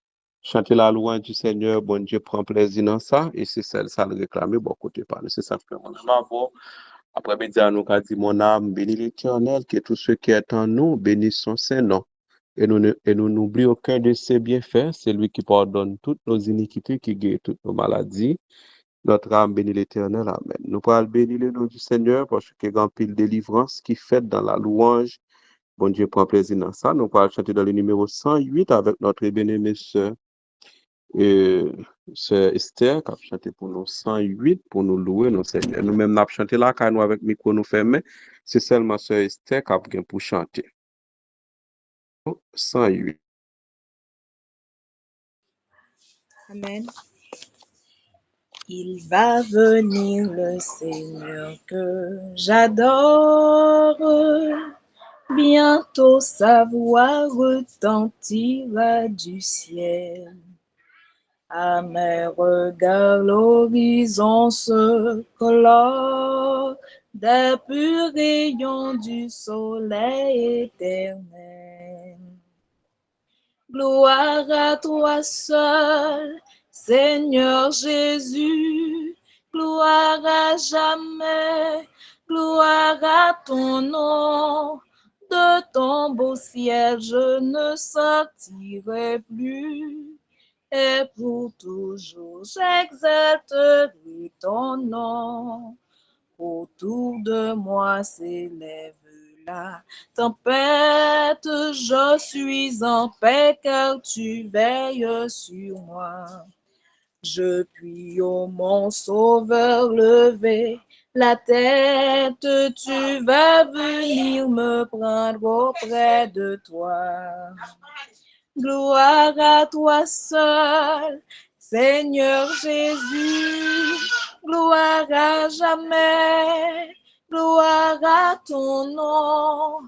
chanter la louange du Seigneur. Bon Dieu prend plaisir dans ça. Et c'est ça le réclamer. Bon côté par nous. C'est ça que mon âme. Bon, après, nous avons dit mon âme, bénis l'Éternel, que tout ce qui est en nous, bénisse son Saint-Nom. Et nous n'oublions aucun de ses bienfaits. C'est lui qui pardonne toutes nos iniquités, qui guérit toutes nos maladies. Notre âme bénit l'Éternel. Amen. Nous pourrons bénir le nom du Seigneur parce qu'il y a grand pile délivrance qui fait dans la louange. Bon Dieu prend plaisir dans ça. Nous allons chanter dans le numéro 108 avec notre bien-aimée sœur Esther, qui a chanté pour nous 108 pour nous louer nos Seigneurs. Nous-mêmes, nous avons chanté là, car nous avec le micro nous fermé. C'est seulement sœur Esther qui a bien pour chanter. 108. Amen. Il va venir le Seigneur que j'adore. Bientôt sa voix retentira du ciel. À mes regards, l'horizon se colore des purs rayons du soleil éternel. Gloire à toi seul, Seigneur Jésus, gloire à jamais, gloire à ton nom. De ton beau ciel, je ne sortirai plus, et pour toujours, j'exalterai ton nom. Autour de moi s'élève la tempête, je suis en paix car tu veilles sur moi. Je puis, ô mon sauveur, lever la tête, tu vas venir me prendre auprès de toi. Gloire à toi seul, Seigneur Jésus, gloire à jamais, gloire à ton nom.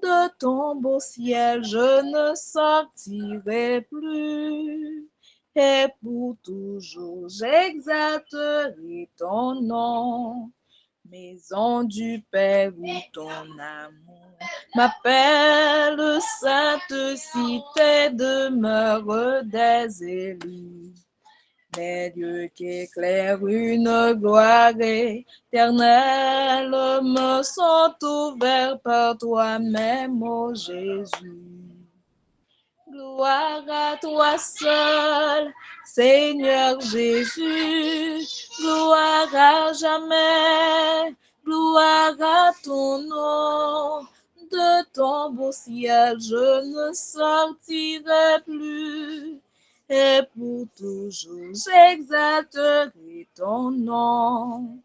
De ton beau ciel, je ne sortirai plus. Et pour toujours, j'exalterai ton nom. Maison du Père où ton amour m'appelle, sainte cité, demeure des élus. Les lieux qu'éclaire une gloire éternelle me sont ouverts par toi-même, ô Jésus. Gloire à toi seul, Seigneur Jésus, gloire à jamais, gloire à ton nom. De ton beau ciel, je ne sortirai plus, et pour toujours j'exalterai ton nom.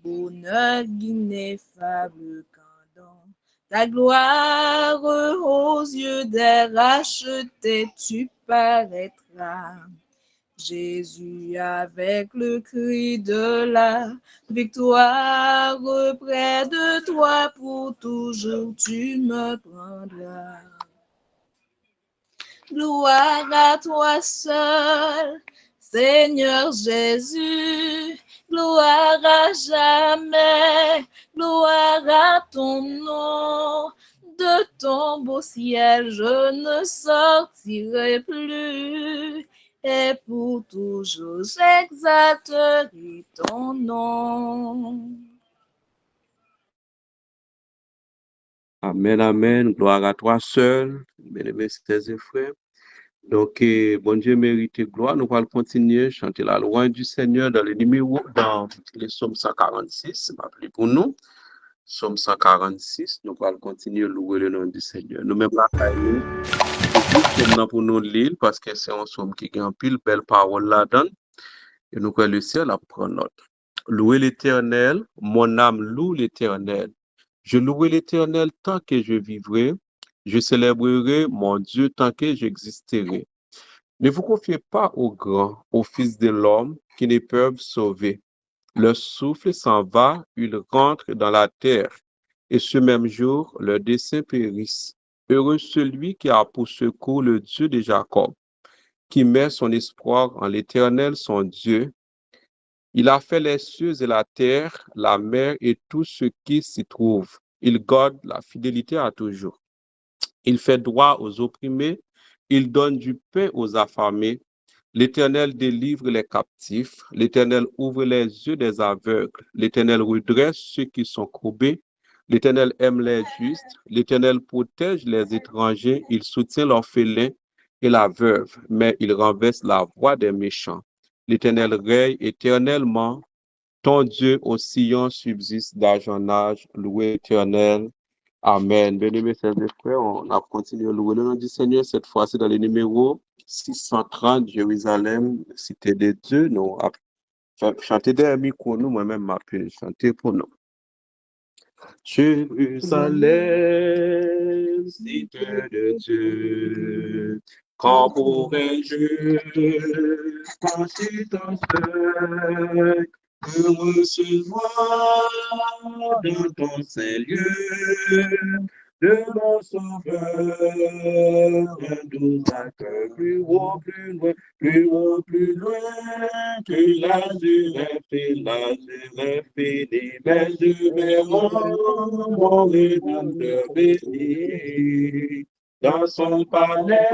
Bonheur ineffable quand dans ta gloire aux yeux des rachetés tu paraîtras. Jésus, avec le cri de la victoire, près de toi pour toujours tu me prendras. Gloire à toi seul, Seigneur Jésus, gloire à jamais, gloire à ton nom. De ton beau ciel, je ne sortirai plus, et pour toujours j'exalterai ton nom. Amen, amen. Gloire à toi seul, bien-aimés sœurs et frères. Donc, bon Dieu mérite gloire. Nous allons continuer à chanter la louange du Seigneur dans dans le psaume 146, appelé pour nous. Psaume 146, nous allons continuer à louer le nom du Seigneur. Nous-mêmes, nous pour nous lire parce que c'est un psaume qui a une pile belle parole là-dedans. Et nous allons le ciel à prendre note. Louez l'Éternel, mon âme loue l'Éternel. Je louerai l'Éternel tant que je vivrai. Je célébrerai mon Dieu tant que j'existerai. Ne vous confiez pas aux grands, aux fils de l'homme qui ne peuvent sauver. Leur souffle s'en va, ils rentrent dans la terre, et ce même jour, leurs desseins périssent. Heureux celui qui a pour secours le Dieu de Jacob, qui met son espoir en l'Éternel, son Dieu. Il a fait les cieux et la terre, la mer et tout ce qui s'y trouve. Il garde la fidélité à toujours. Il fait droit aux opprimés, il donne du pain aux affamés. L'Éternel délivre les captifs, l'Éternel ouvre les yeux des aveugles, l'Éternel redresse ceux qui sont courbés, l'Éternel aime les justes, l'Éternel protège les étrangers, il soutient l'orphelin et la veuve, mais il renverse la voix des méchants. L'Éternel règne éternellement, ton Dieu au Sion subsiste d'âge en âge, loué l'Éternel. Amen. Bien-aimés frères et frères, on a continué à louer le nom du Seigneur. Cette fois-ci, dans le numéro 630, Jérusalem, cité de Dieu. Nous avons chanté des micros, nous, moi-même, m'appelle chanter pour nous. Jérusalem, cité de Dieu, quand pourrais-je passer ton seuil? Te recevoir dans ton Saint-Lieu, de mon Sauveur, un doux accueil, plus haut, plus loin, plus haut, plus loin, que l'azur infini, mes yeux verront mon Rédempteur béni. Dans son palais,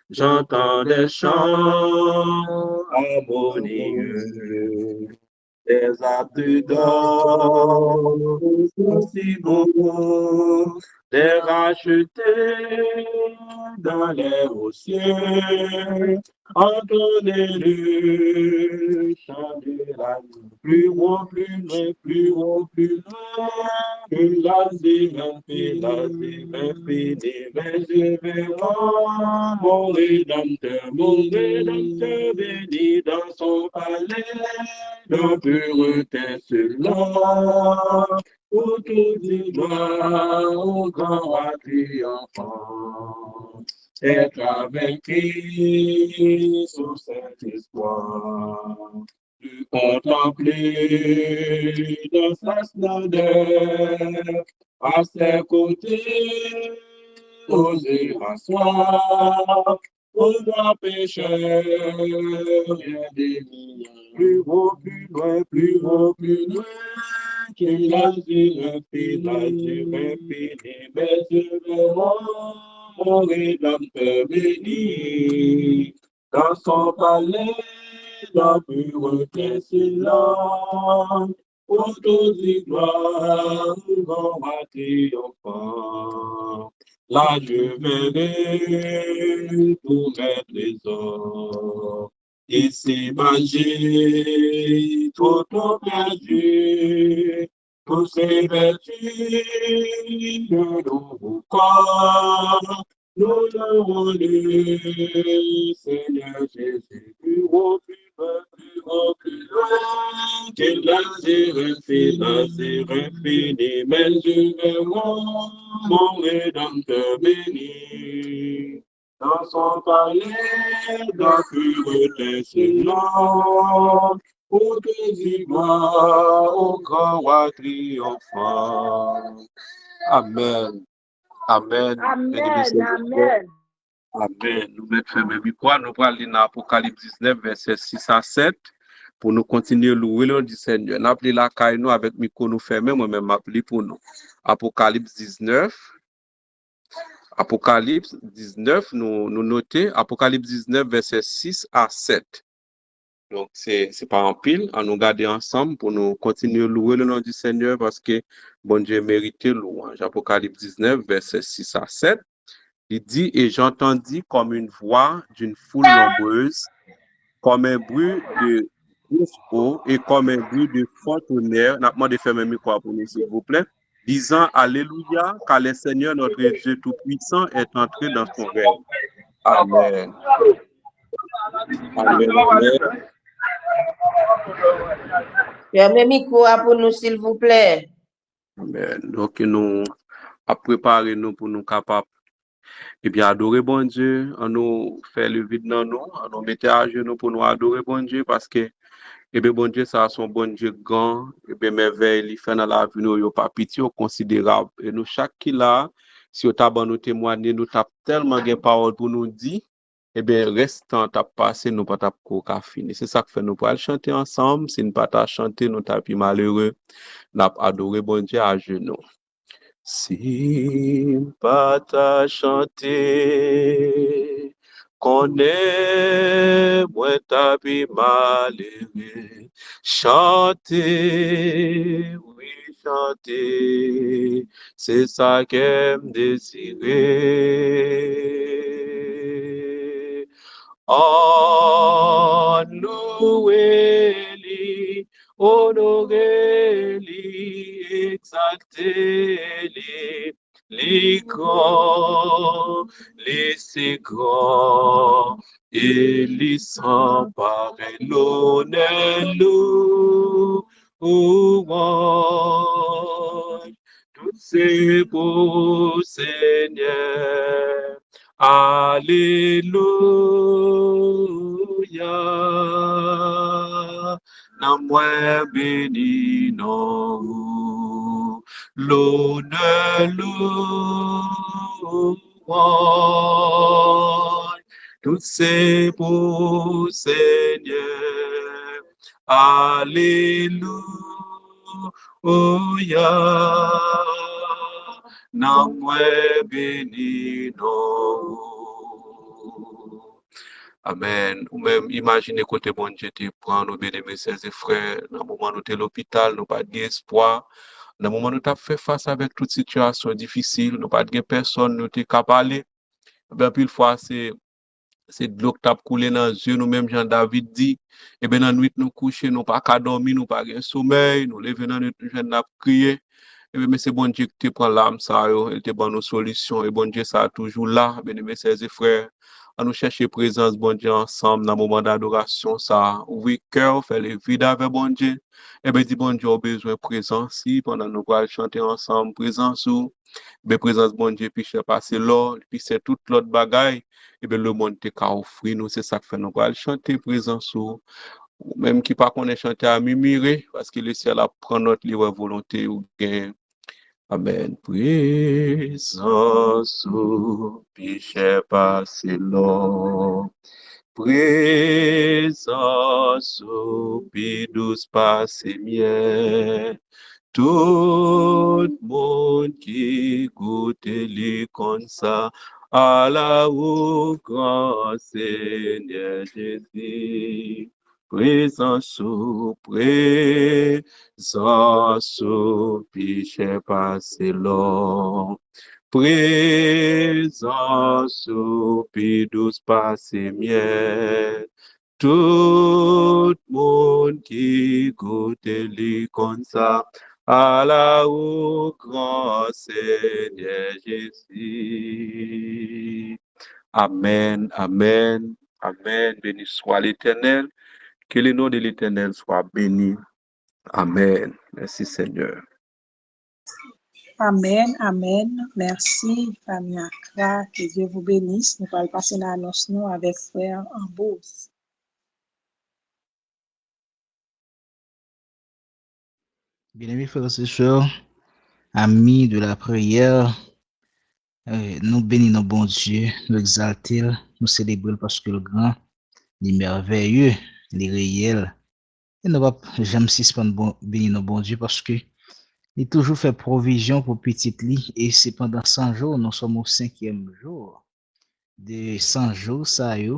j'entends des chants harmonieux, des actes d'or aussi beaux, des rachetés dans les hauts cieux, entendez-le chanter la nuit. Plus haut, plus loin, plus haut, plus loin, que la divine fini, mais je verrai mon Rédempteur béni dans son palais, de pureté cela. Autour du gloire, au grand roi triomphant, être avec Christ sous cet espoir, de contempler dans sa splendeur, à ses côtés, oser asseoir, au grand pécheur, rien déni, plus haut, plus loin, plus haut, plus loin. Qu'il a fini, mais je vais mon Rédempteur béni, dans son palais, la pureté silence, autour du gloire, grand roi triomphant. Là je verrai tous mes trésors. Ici, j'ai tout perdu, tous ces vertus de nouveau corps. Nous louons le Seigneur Jésus, plus haut, plus bas, plus haut, plus loin. Qu'il laser infini, mais je vais mon Rédempteur béni. Dans son palais, la pureté silence, autour du gloire, au grand roi triomphant. Amen. Amen. Amen, amen. Amen. Nous mettons fermé micro, nous allons lire Apocalypse 19, verset 6 à 7, pour nous continuer à louer le nom du Seigneur. Nous appelons la caille nous avec micro nous fermé, moi-même m'appeler pour nous. Apocalypse 19. Apocalypse 19, nous notons Apocalypse 19, verset 6 à 7. Donc, c'est pas en pile, à nous garder ensemble pour nous continuer à louer le nom du Seigneur parce que bon Dieu mérite louange. Apocalypse 19, verset 6 à 7. Il dit, et j'entendis comme une voix d'une foule nombreuse, comme un bruit de grosse eau et comme un bruit de fort tonnerre. N'a pas demandé de fermer le micro pour nous, s'il vous plaît. Disant Alléluia, car le Seigneur notre Dieu Tout-Puissant est entré dans son règne. Amen. Amen. Amen. Fermez le micro pour nous, s'il vous plaît. Amen. Donc, nous a préparé nous pour nous capables. Et bien, adorer bon Dieu, on nous fait le vide dans nous, on nous mettre à genoux pour nous adorer bon Dieu parce que et bien, bon Dieu, ça, son bon Dieu grand, et bien, merveille, il fait dans la vie, nous, pas pitié, considérable. Et nous, chaque qui là, si on t'a nous témoigner, nous t'a tellement de paroles pour nous dire, et bien, restant, t'a passé, nous pas t'a fini. C'est ça que fait, nous pour aller chanter ensemble. Si nous pas t'a chanter, nous t'a plus malheureux, n'a adoré bon Dieu à genoux. Si pas t'a chanter, connais moi ta pi malheureux. Chanter, oui, chanter, c'est ça qu'aime désirer. En nous élit, honorez-les, exaltez-les, les grands, les si grands, et les sans pareil, l'honneur, louange, tous ces beaux seigneurs. Alléluia, non moins béni, non, l'honneur, louange, tous ces beaux seigneurs. Alléluia, non moins béni, non. Amen. Ou même imaginez côté bon Dieu te prend nos bien-aimés, ses frères, dans le moment où nous sommes à l'hôpital, nous pas d'espoir. Dans le moment où nous avons fait face avec toute situation difficile, nous pas de personne nous t'es capable. Ben pile fois c'est de l'eau qui tape couler dans les yeux, nous-mêmes, Jean-David dit, et bien, dans la nuit, nous coucher, nous pas qu'à dormir, nous pas de sommeil, nous lever dans la nuit, nous crier. Et bien, mais c'est bon Dieu qui te prend l'âme, ça, il te prend nos solutions, et bon Dieu, ça, toujours là, bien aimés, frères et frères, à nous chercher présence, bon Dieu, ensemble, dans le moment d'adoration, ça, ouvrir cœur, faire les vides avec bon Dieu, et bien, dit bon Dieu, a besoin de présence, si, pendant nous allons chanter ensemble, présence ou, bien, présence, bon Dieu, puis je passe l'or, puis c'est toute l'autre bagaille, et bien, le monde te qu'a offrir nous, c'est ça que fait nous allons chanter présence ou même qui pas connaît chanter à mimirer, parce que le ciel apprend notre libre volonté ou gain. Amen. Présence ou péché passé l'or. Présence ou pi douce passé miel. Tout monde qui goûte les comme ça, à la au grand Seigneur Jésus. Présence ou péché passé l'or. Présence ou pi douce passé miel. Tout monde qui goûte les comme ça, à la au grand Seigneur Jésus. Amen, amen, amen. Béni soit l'Éternel. Que le nom de l'Éternel soit béni. Amen. Merci Seigneur. Amen, amen. Merci, famille Accra. Que Dieu vous bénisse. Nous allons passer l'annonce nous avec frère Ambose. Bien-aimés frères et sœurs, amis de la prière, nous bénissons bon Dieu, nous exaltons, nous célébrons parce que le grand, le merveilleux, le réel, et nous ne pouvons jamais suspendre bénir bon Dieu parce que il toujours fait provision pour petite lit et c'est pendant 100 jours, nous sommes au 5e jour de 100 jours, ça y est,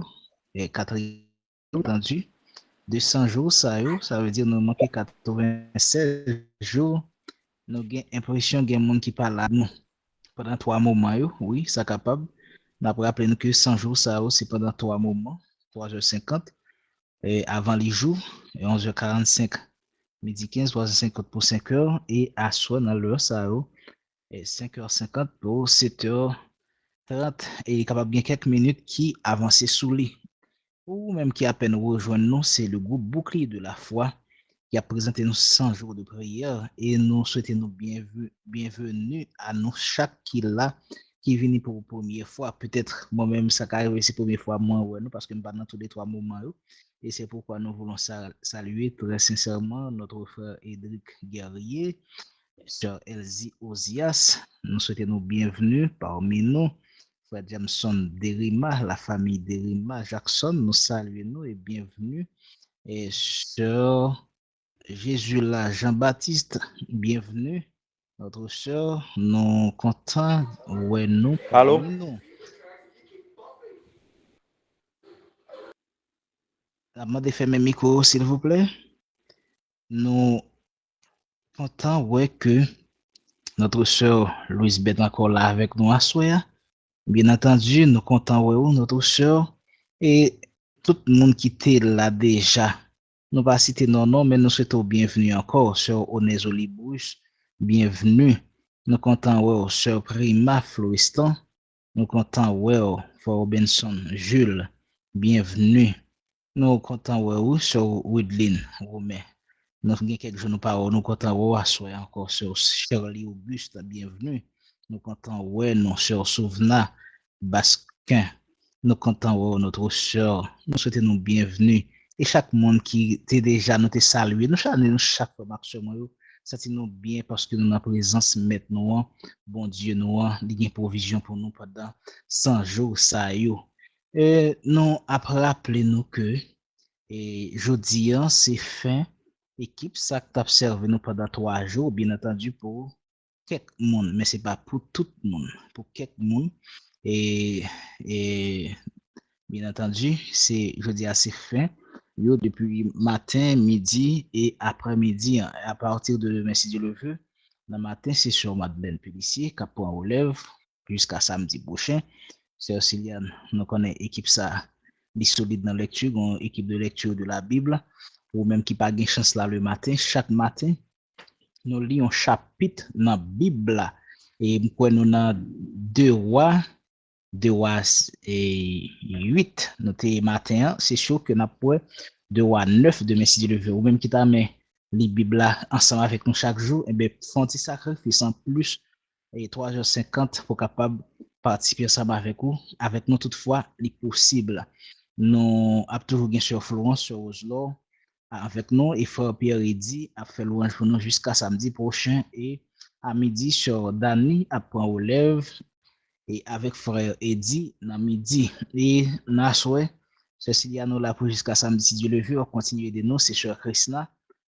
et 4e entendu, de 100 jours, ça veut dire nous manquons 96 jours. Nous avons l'impression qu'il y a des gens qui parlent à nous pendant 3 moments. Oui, c'est capable. Nous avons rappelé que 100 jours, ça c'est pendant 3 moments, 3h50, et avant les jours, 11h45, midi 15, 3h50 pour 5 heures, et à soi dans l'heure, ça 5h50 pour 7h30, et il est capable de quelques minutes qui avancent sous lui, ou même qui à peine rejoignent nous, c'est le groupe Bouclier de la foi qui a présenté nous 100 jours de prière et nous souhaitons nous bienvenue à nous chaque qui là qui vient pour la première fois. Peut-être moi-même ça arrive c'est la première fois moi ouais, nous parce que nous pas dans tous les 3 moments et c'est pourquoi nous voulons saluer très sincèrement notre frère Edric Guerrier, sœur Elsie Ozias. Nous souhaitons nous bienvenue parmi nous. Frère Jameson Derima, la famille Derima Jackson, nous saluons nous et bienvenue. Et sœur Jésus là, Jean-Baptiste, bienvenue. Notre sœur, nous contents, ouais, nous, Allô? nous. Demandez fermer micro, s'il vous plaît. Nous contents, ouais, que notre sœur Louise Beth encore là avec nous à soir. Bien entendu, nous contents, ouais, notre sœur et tout le monde qui était là déjà. Nous pas citer nos noms, mais nous souhaitons bienvenue encore, sœur Onez Olibouche, bienvenue. Nous comptons, ouais, sœur Prima Floristan. Nous comptons, ouais, for Robinson Jules, bienvenue. Nous comptons, ouais, sœur Woodline Romain. Nous avons quelques jours, nous comptons, ouais, soyez encore, sœur Shirley Auguste, bienvenue. Nous comptons, ouais, non, sœur Souvena Basquin. Nous comptons, ouais, notre sœur. Nous souhaitons nous bienvenue. Et chaque monde qui était déjà nous salué, nous saluons chaque fois, ça nous bien parce que nous avons présence maintenant, bon Dieu, nous avons une provision pour nous pendant 100 jours, ça y est. Nous après rappelé nous que jeudi, c'est fin, équipe, ça t'a observé nous pendant 3 jours, bien entendu pour quelques monde, mais c'est pas pour tout le monde, pour quelques monde. Et bien entendu, c'est jeudi, c'est fin. Depuis matin, midi et après-midi, à partir de demain, si Dieu le veut, Dans le matin, c'est sur Madeleine Pellissier qui prend relève jusqu'à samedi prochain. Sœur Sylviane, nous connaissons l'équipe ça, les solide dans la lecture, une équipe de lecture de la Bible, ou même qui pas de chance là le matin. Chaque matin, nous lisons un chapitre dans la Bible. Et nous dans 2 rois 8, notre matin, c'est sûr que nous avons 2 rois 9 de si Dieu le veut, ou même qui t'a mis les Bibles ensemble avec nous chaque jour, et bien, font un sacrifice en plus, et 3h50 pour capable participer ensemble avec nous toutefois, les possible. Nous avons toujours bien sûr Florence, sur Oslo, avec nous, et frère Pierre Eddy a fait louange pour nous jusqu'à samedi prochain, et à midi, sur Dani, après on lève, et avec frère Eddy, dans midi, et dans soir, Cecilia nous là pour jusqu'à samedi, si Dieu le veut, on continue de nous, c'est sur Krishna,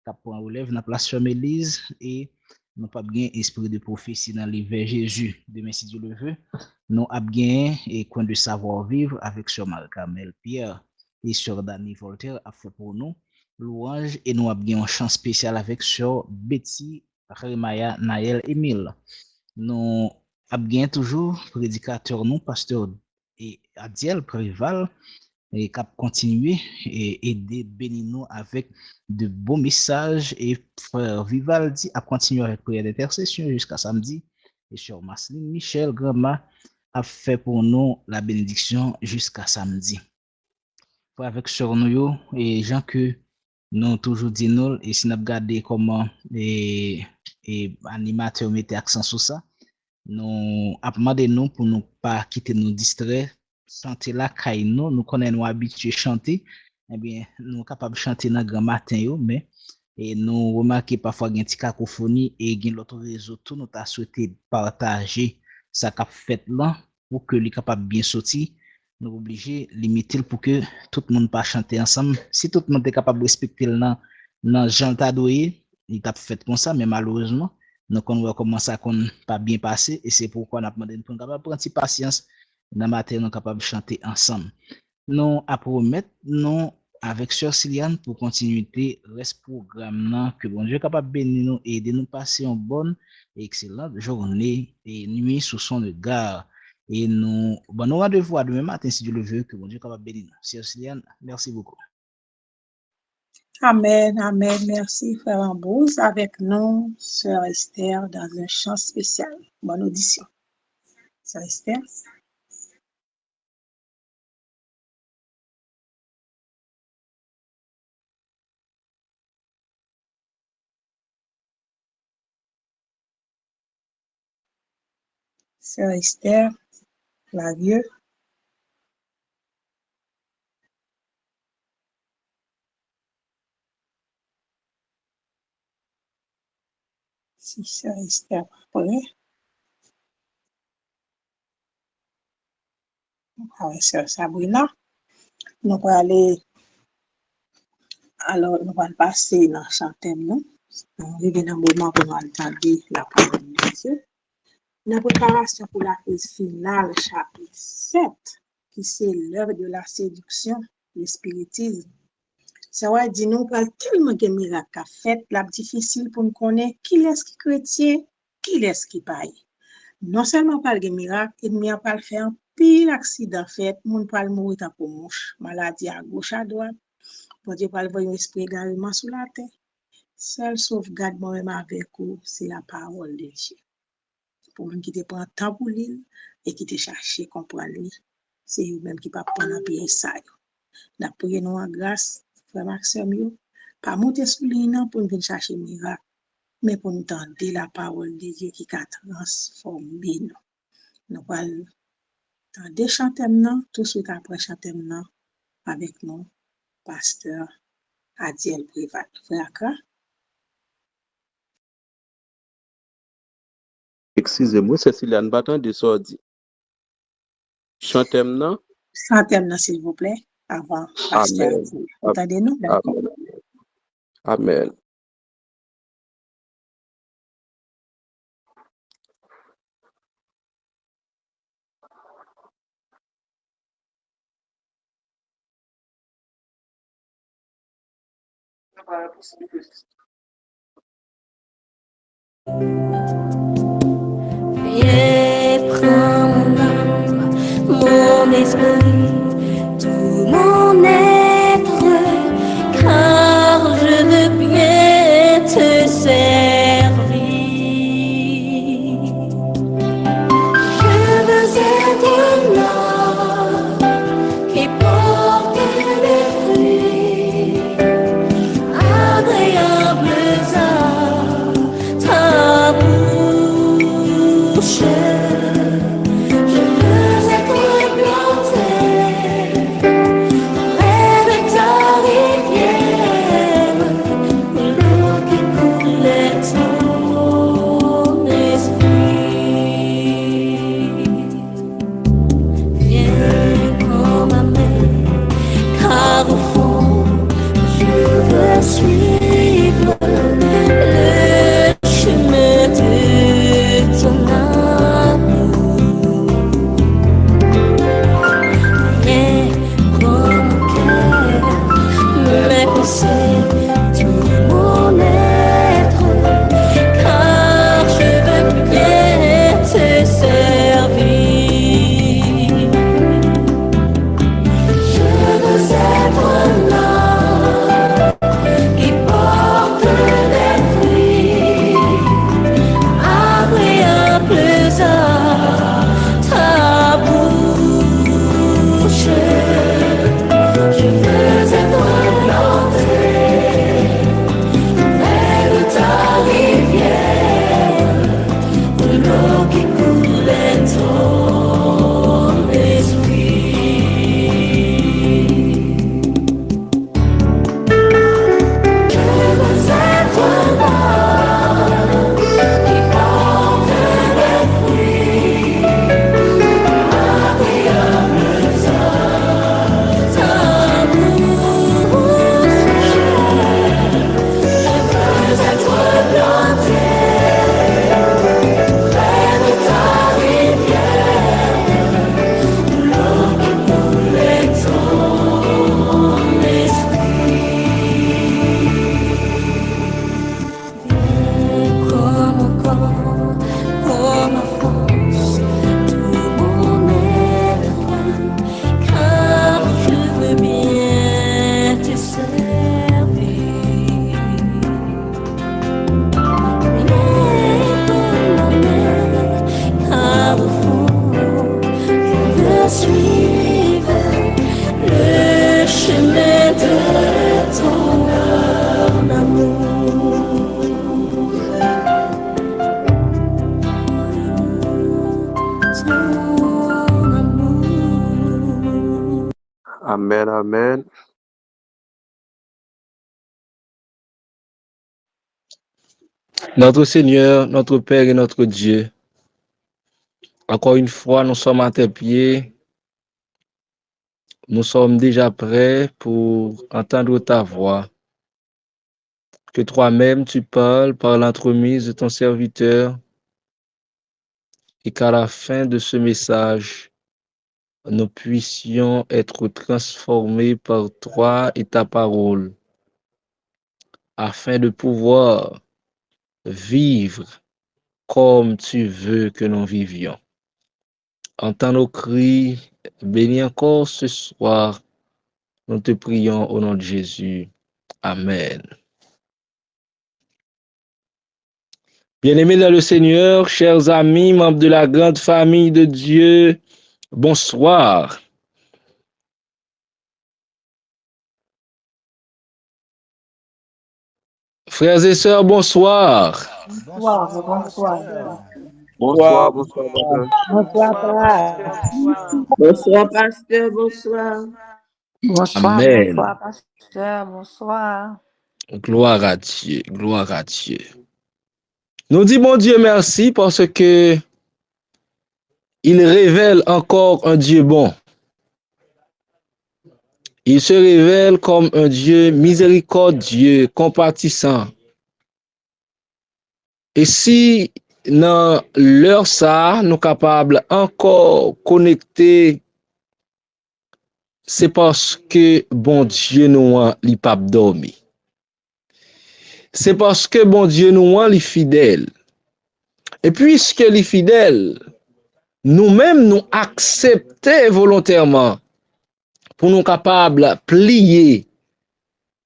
qui prend relève dans la place Chemelise, et nous pas bien esprit de prophétie dans les vers Jésus, demain si Dieu le veut, nous avons bien et coin de savoir vivre avec sur Marc-Camel Pierre et sur Danny Voltaire a fait pour nous louange, et nous avons bien un chant spécial avec sur Betty, Remaya, Naël, Emile. Nous avons bien toujours prédicateur nous, pasteur et Adiel Préval, et cap continuer et aider bénir nous avec de beaux messages, et frère Vivaldi a continué avec prière d'intercession jusqu'à samedi, et sur Marceline Michel Grandma a fait pour nous la bénédiction jusqu'à samedi. Avec sur nous et gens que nous toujours dit nous, et si nous regardons comment et animateur mettait accent sur ça, nous a demandé nous pour nous pas quitter nous distraire, chanter la caille nous connaissons nous habitués chanter, eh bien nous capable chanter dans grand matin yo, mais et nous remarquer parfois une petite cacophonie, et gain l'autre réseau tout nous t'a souhaité partager ça qu'a fait là pour que les capable bien sortir. Nous obligés limiter pour que tout le monde pas chanter ensemble. Si tout le monde est capable de respecter dans Jean Tadoye, il t'a fait comme ça, mais malheureusement nous on comment ça qu'on pas bien passé, et c'est pourquoi on a demandé pour capable prendre patience dans matin nous capable chanter ensemble. Nous à promettre nous avec sœur Sylviane pour continuer reste programme que bon Dieu capable bénir nous et aider nous passer une bonne et excellente journée et nuit sous son regard. Et nous rendez-vous demain matin si Dieu le veut, que bon Dieu capable bénir nous. Sœur Sylviane, merci beaucoup. Amen, amen. Merci, frère Ambrose. Avec nous, sœur Esther, dans un chant spécial. Bonne audition. Sœur Esther. Sœur Esther, la vieux. Si sœur Esther prêt. Sœur Sabrina. Nous allons aller, alors nous allons passer dans le chantème, nous. Nous arrivons dans le moment où nous entendons la parole de Dieu. La préparation pour la phase finale, chapitre 7, qui c'est l'œuvre de la séduction, le spiritisme. Ça va dire nous pas tellement de miracles à fait, la difficile pour nous connaître qui est qui chrétien, qui est qui pas. Non seulement pas de miracle, et mais pas le faire pile accident fait, moun pas mourir tant pour mouche, maladie à gauche à droite. Bon Dieu pas le voir un esprit également sous la terre. Seul sauvegarde moi-même avec vous, c'est la parole de Dieu. Pour moun qui te prend temps pour lire et qui te cherche comprendre lui, c'est eux même qui pas prendre bien ça. N'a prié nous en grâce, frère Maxime yo, pas monter sous lui non pour venir chercher miracle, mais pour nous entendre la parole de Dieu qui a transformé nous. Nous allons entendre chanter maintenant, tout de suite après chanter maintenant avec nous, pasteur Adiel Préval. Frère Akra. Excusez-moi, Cécilia, ne pas de ça dit. Chantez maintenant. Chantez maintenant, s'il vous plaît, avant pasteur Adiel. Entendez-nous, d'accord? Amen. Viens, prends mon âme, mon esprit, tout mon être, car je veux bien te servir. Je veux être là qui porte des fruits agréables à ta bouche. Je veux être planté près de ta rivière, l'eau qui coule ton esprit. Viens comme ma main, car au fond, je veux suivre le chemin de ton amour. Viens prends mon cœur, mes pensées, tout mon être, car je veux bien te servir. Je veux être là qui porte des fruits agréables à ta bouche. Je veux être planté près de ta rivière, l'eau qui coule ton esprit. Je veux être là qui porte des fruits agréables à ta bouche. Je veux être planté près de ta rivière, l'eau qui coule ton esprit. Viens comme mon corps, comme ma force, tout mon être, car je veux bien te servir. Viens comme ma main, car au fond, je veux suivre le chemin de ton amour. Ton amour. Amen, amen. Notre Seigneur, notre Père et notre Dieu, encore une fois, nous sommes à tes pieds. Nous sommes déjà prêts pour entendre ta voix. Que toi-même tu parles par l'entremise de ton serviteur et qu'à la fin de ce message, nous puissions être transformés par toi et ta parole afin de pouvoir vivre comme tu veux que nous vivions. Entends nos cris, bénis encore ce soir. Nous te prions au nom de Jésus. Amen. Bien-aimés dans le Seigneur, chers amis, membres de la grande famille de Dieu, bonsoir. Frères et sœurs, bonsoir. Bonsoir, bonsoir. Bonsoir, bonsoir, madame. Bonsoir, père. Bonsoir, pasteur, bonsoir. Bonsoir, Amen. bonsoir, pasteur, bonsoir. Gloire à Dieu, gloire à Dieu. Nous disons Dieu merci parce que il révèle encore un Dieu bon. Il se révèle comme un Dieu miséricordieux, compatissant. Et si dans l'heure ça, nous sommes capables encore connecter, c'est parce que bon Dieu nous a li pas dormi. C'est parce que bon Dieu nous a li fidèle. Et puisque les fidèles, nous-mêmes nous accepter volontairement pour nous capables plier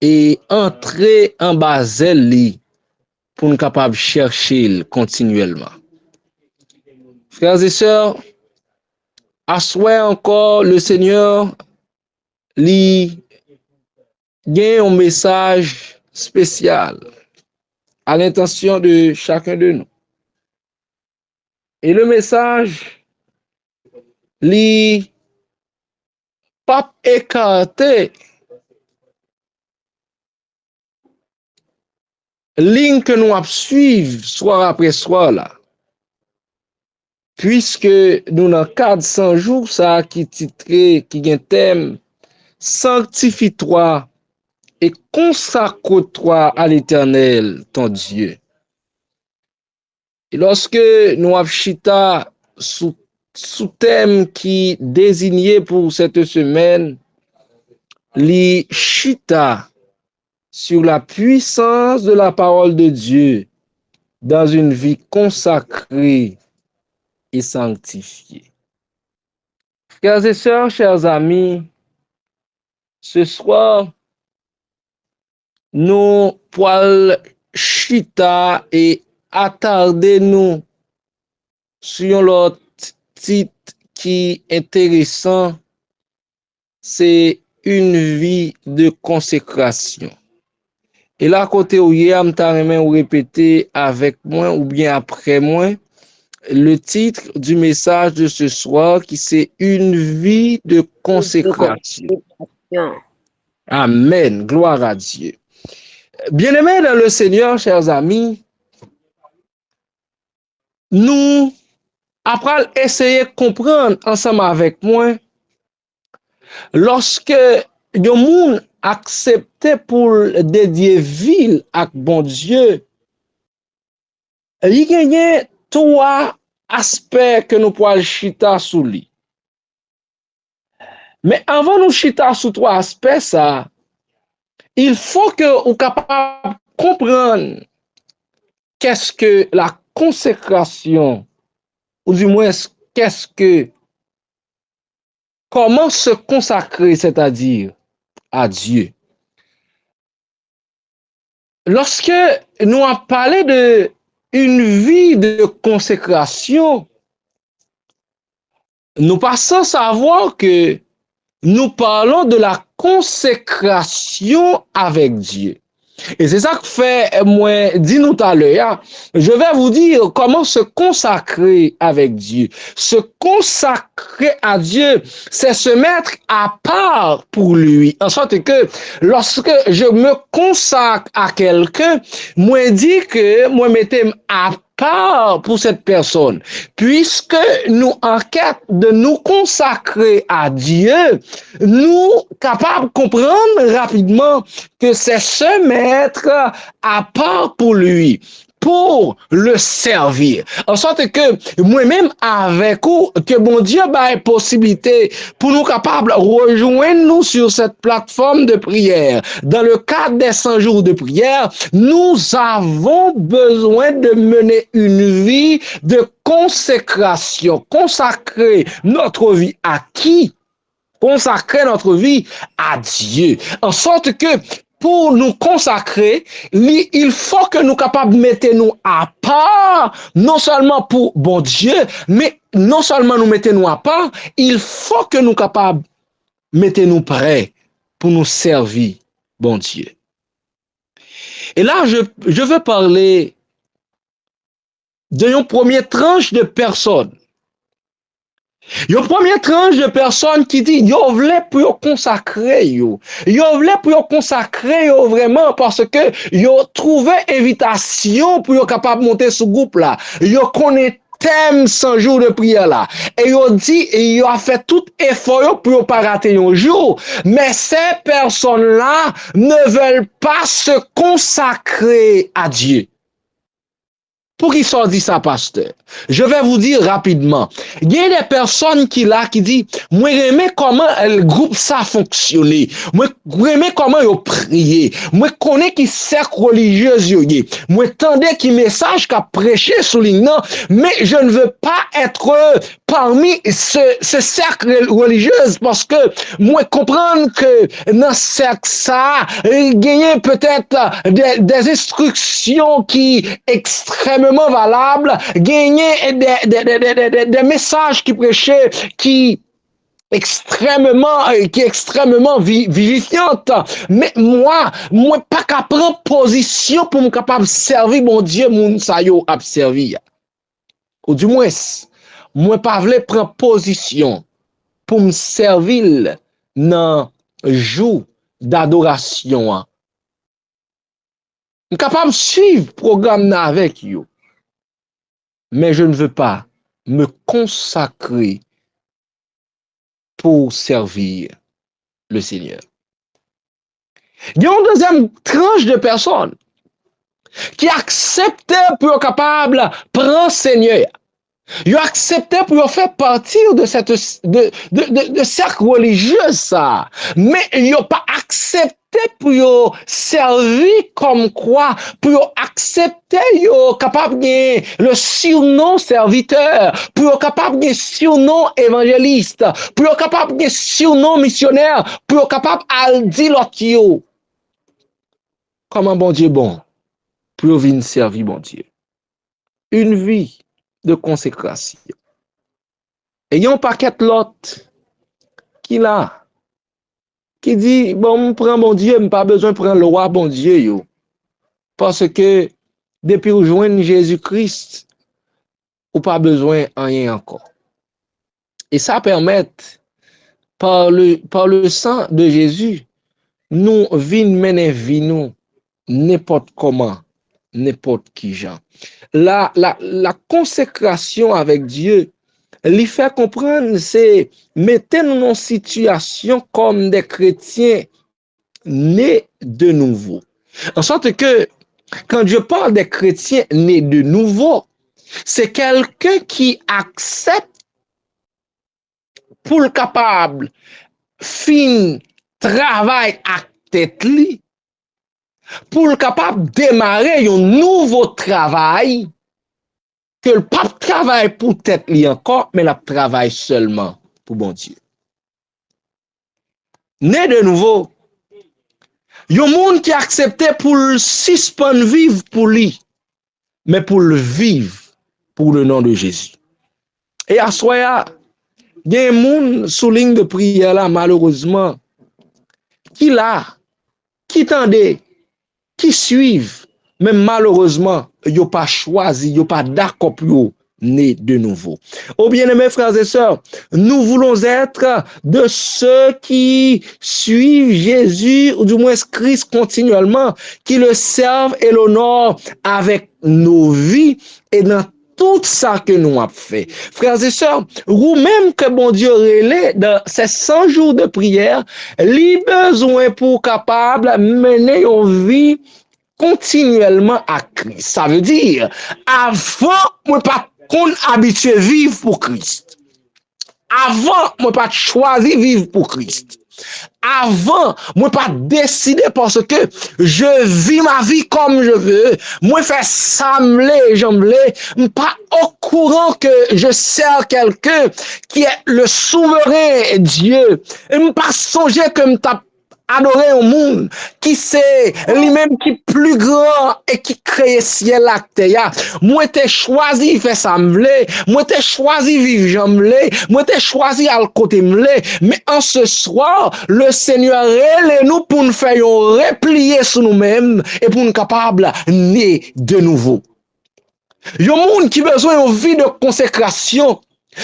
et entrer en basel li pour nous capables chercher continuellement. Frères et sœurs, à souhait encore le Seigneur li gagne un message spécial à l'intention de chacun de nous. Et le message li pas écarté ligne que nous suivre soir après soir là. Puisque nous dans cadre 100 jours ça qui titré qui gagne thème sanctifie-toi et consacre-toi à l'Éternel ton Dieu. Et lorsque nous avons chita sous thème qui désigné pour cette semaine, li chita sur la puissance de la parole de Dieu dans une vie consacrée et sanctifiée. Frères et sœurs, chers amis, ce soir, nous poil chita et attarder nous sur l'autre titre qui est intéressant, c'est une vie de consécration. Et là, côté où hier, je répéter avec moi ou bien après moi, le titre du message de ce soir qui c'est une vie de consécration. Amen. Gloire à Dieu. Bien-aimés dans le Seigneur, chers amis, nous, après essayer de comprendre ensemble avec moi, lorsque le monde acceptait pour dédier ville à bon Dieu, il y a trois aspects que nous pouvons chita sous lui. Mais avant nous chita sous trois aspects, ça, il faut que nous capable de comprendre qu'est-ce que la consécration, ou du moins comment se consacrer, c'est-à-dire à Dieu. Lorsque nous avons parlé de une vie de consécration, nous passons à savoir que nous parlons de la consécration avec Dieu. Et c'est ça que fait, moi, dit nous tout à l'heure, je vais vous dire comment se consacrer avec Dieu. Se consacrer à Dieu, c'est se mettre à part pour lui. En sorte que lorsque je me consacre à quelqu'un, moi dit que moi mettez à part pour cette personne. Puisque nous, en quête de nous consacrer à Dieu, nous capables de comprendre rapidement que c'est se mettre à part pour lui, pour le servir. En sorte que moi-même avec vous, que mon Dieu ait possibilité pour nous capables de rejoindre nous sur cette plateforme de prière. Dans le cadre des 100 jours de prière, nous avons besoin de mener une vie de consécration, consacrer notre vie à qui? Consacrer notre vie à Dieu. En sorte que pour nous consacrer, il faut que nous capables de mettre nous à part, non seulement pour bon Dieu, mais non seulement nous mettons nous à part, il faut que nous capables de mettre nous prêts pour nous servir, bon Dieu. Et là, je veux parler d'une première tranche de personnes. Une première tranche de personnes qui dit yo vle pour yo consacrer yo vle pour yo consacrer yo vraiment parce que yo trouvé invitation pour yo capable monter ce groupe là yo connaît thème 100 jours de prière là et yo dit yo a fait tout effort pour yo pas rater un jour, mais ces personnes là ne veulent pas se consacrer à Dieu. Pour qui soit dit ça, pasteur? Je vais vous dire rapidement. Il y a des personnes qui là, qui disent, moi, j'aime comment le groupe ça fonctionne. Moi, j'aime comment ils prié. Moi, connais qui cercle religieux, moi, tendais qui message qu'a prêché sous ligne, mais je ne veux pas être parmi ce cercle religieux parce que moi, comprendre que dans ce cercle ça, gagner peut-être des instructions qui extrêmement valable, gagner des messages qui prêchaient, qui extrêmement vivifiante. Mais moi pas qu'à prendre position pour me capable de servir mon Dieu, mon sa yo a servir. Ou du moins, moi pas vle prendre position pour me servir dans jour d'adoration. Je suis capable de suivre le programme avec vous. Mais je ne veux pas me consacrer pour servir le Seigneur. Il y a une deuxième tranche de personnes qui acceptaient pour être capable de prendre le Seigneur. Ils acceptaient pour faire partir de cette cercle religieux ça, mais ils n'ont pas accepté pour servir comme quoi, pour accepter capable de le surnom serviteur, pour capable de surnom évangéliste, pour capable de surnom missionnaire, pour capable de dire l'autre comment bon Dieu bon, pour venir servir bon Dieu. Une vie de consécration. Et il y a un paquet l'autre qui là, qui dit, bon, prends bon Dieu, mais pas besoin de prendre le roi bon Dieu, yo. Parce que, depuis rejoindre Jésus-Christ, ou pas besoin de rien encore. Et ça permet, par le sang de Jésus, nous vînes mener vie nous, n'importe comment, n'importe qui genre. La consécration avec Dieu, lui fait comprendre, c'est mettez-nous en situation comme des chrétiens nés de nouveau. En sorte que, quand je parle des chrétiens nés de nouveau, c'est quelqu'un qui accepte pour le capable fin travail à tête li, pour le capable démarrer un nouveau travail que le pape travaille pour tête li encore, mais la travaille seulement pour bon Dieu. Né de nouveau, yon monde qui acceptait pour le suspendre vivre pour lui, mais pour le vivre pour le nom de Jésus. Et à soya, il y a un monde sous ligne de prière là, malheureusement, qui là, qui tendait, qui suivent, mais malheureusement, ils n'ont pas choisi, ils n'ont pas d'accord pour né de nouveau. Oh bien-aimés frères et sœurs, nous voulons être de ceux qui suivent Jésus, ou du moins Christ continuellement, qui le servent et l'honorent avec nos vies et dans tout ça que nous avons fait. Frères et sœurs, vous-même que bon Dieu relève dans ces 100 jours de prière, les besoins pour capable mener une vie continuellement à Christ. Ça veut dire, avant, moi pas qu'on habitué vivre pour Christ. Avant, moi pas choisi vivre pour Christ. Avant, moi pas décidé parce que je vis ma vie comme je veux. Moi fais ça j'en pas au courant que je sers quelqu'un qui est le souverain Dieu. Et pas songer que m't'a adorer au monde qui c'est lui-même qui plus grand et qui crée ciel la terre. Moi t'ai choisi faire ça m'lé, moi t'ai choisi vivre j'm'lé, moi t'ai choisi à côté m'lé, mais en ce soir le Seigneur relève nous pour nous faire replier sur nous-mêmes et pour nous capable né de nouveau. Yon monde qui besoin une vie de consécration,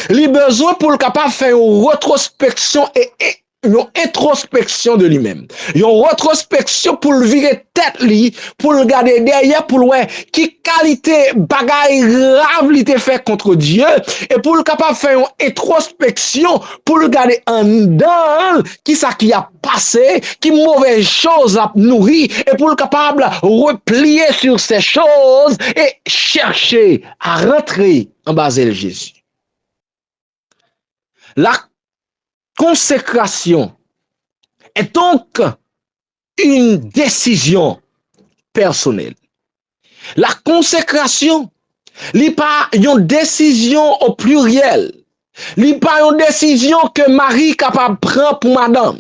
li besoin pour le capable faire une rétrospection et une introspection de lui-même. Une rétrospection pour le virer tête li, pour le regarder derrière, pour le voir qui qualité bagaille grave li te fait contre Dieu, et pour le capable faire une introspection, pour le regarder en dedans, qui ça qui a passé, qui mauvaise chose a nourri, et pour le capable replier sur ces choses et chercher à rentrer en bas de Jésus. La consécration est donc une décision personnelle. La consécration n'est pas une décision au pluriel. N'est pas une décision que Marie capable prendre pour madame.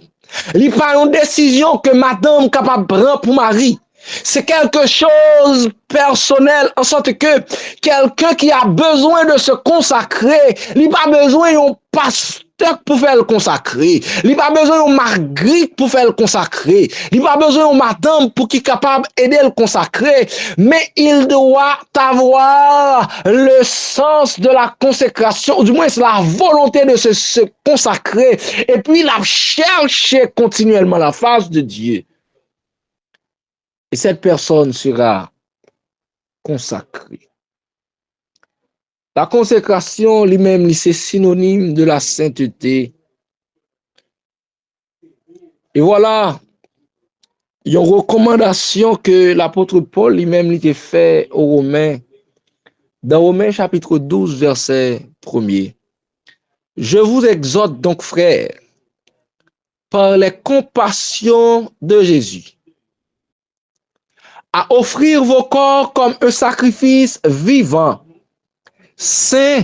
N'est pas une décision que madame capable prendre pour Marie. C'est quelque chose personnel, en sorte que quelqu'un qui a besoin de se consacrer, il n'a pas besoin d'un pasteur pour faire le consacrer, il n'a pas besoin d'une Marguerite pour faire le consacrer, il n'a pas besoin d'une madame pour qui est capable d'aider le consacrer, mais il doit avoir le sens de la consécration, ou du moins c'est la volonté de se consacrer, et puis il a cherché continuellement la face de Dieu. Et cette personne sera consacrée. La consécration lui-même, c'est synonyme de la sainteté. Et voilà, il y a une recommandation que l'apôtre Paul lui-même lui fait aux Romains, dans Romains chapitre 12, verset 1er. Je vous exhorte donc, frères, par les compassions de Jésus, à offrir vos corps comme un sacrifice vivant, saint,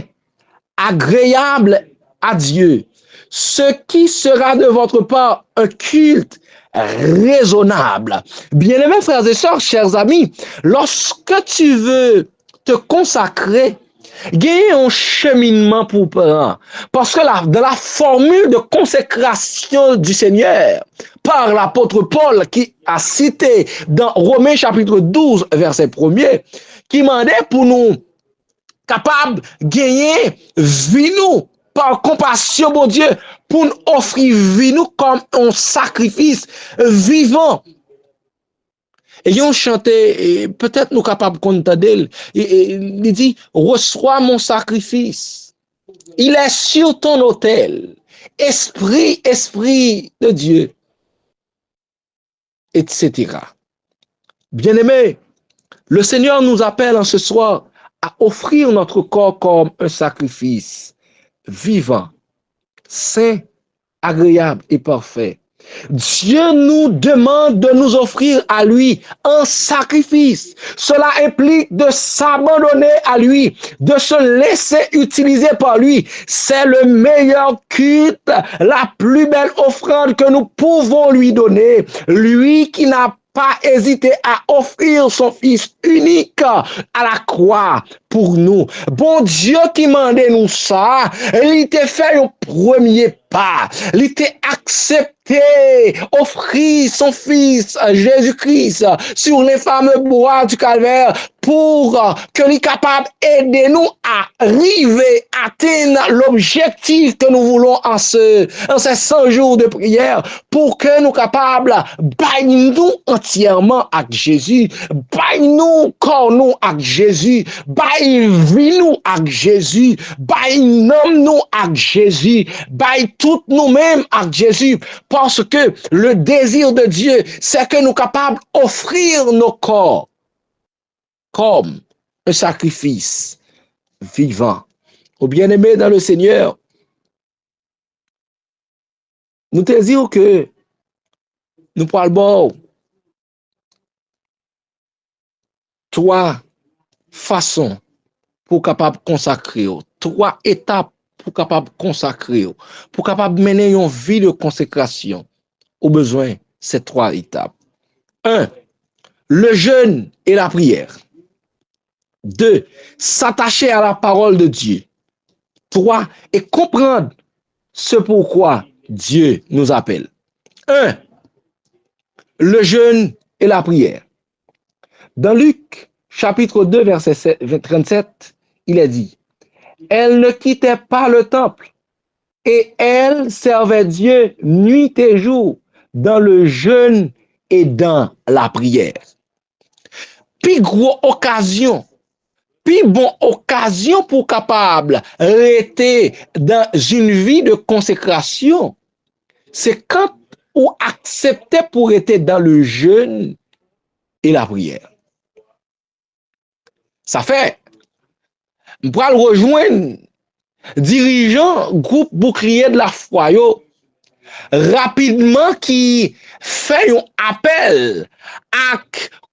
agréable à Dieu, ce qui sera de votre part un culte raisonnable. Bien-aimés frères et sœurs, chers amis, lorsque tu veux te consacrer, gagne un cheminement pour prendre. Parce que dans la formule de consécration du Seigneur, par l'apôtre Paul qui a cité dans Romains chapitre 12, verset 1er, qui demandait pour nous capables de gagner vie nous par compassion, mon Dieu, pour nous offrir vie nous comme un sacrifice vivant. Et ils ont chanté, peut-être nous capables de comprendre, il dit, reçois mon sacrifice. Il est sur ton autel. Esprit de Dieu. Etc. Bien-aimés, le Seigneur nous appelle en ce soir à offrir notre corps comme un sacrifice vivant, saint, agréable et parfait. Dieu nous demande de nous offrir à lui un sacrifice. Cela implique de s'abandonner à lui, de se laisser utiliser par lui. C'est le meilleur culte, la plus belle offrande que nous pouvons lui donner. Lui qui n'a pas hésité à offrir son Fils unique à la croix pour nous. Bon Dieu qui mandait nous ça, il t'a fait un premier pas, il t'a accepté, offrir son Fils Jésus-Christ sur les fameux bois du calvaire pour que il soit capable d'aider nous à arriver à atteindre l'objectif que nous voulons en ces 100 jours de prière, pour que nous capables bailler nous entièrement avec Jésus, bailler nous corps nous avec Jésus, bailler vie nous avec Jésus, bailler nom nous avec Jésus, bailler tout nous-mêmes avec Jésus, parce que le désir de Dieu, c'est que nous capables d'offrir nos corps comme un sacrifice vivant. Au bien-aimé dans le Seigneur, nous te disons que nous parlons trois façons pour capable consacrer, trois étapes pour capable consacrer, pour capable mener une vie de consécration. Au besoin, ces trois étapes. 1. Le jeûne et la prière. 2. S'attacher à la parole de Dieu. 3. Et comprendre ce pourquoi Dieu nous appelle. 1. Le jeûne et la prière. Dans Luc, chapitre 2, verset 37, il est dit, « Elle ne quittait pas le temple, Et elle servait Dieu nuit et jour dans le jeûne et dans la prière. Puis gros occasion, puis bon occasion pour capable rester dans une vie de consécration, c'est quand on acceptait pour être dans le jeûne et la prière. Ça fait, on pourra le rejoindre dirigeant groupe bouclier de la foi yo, rapidement qui fait un appel à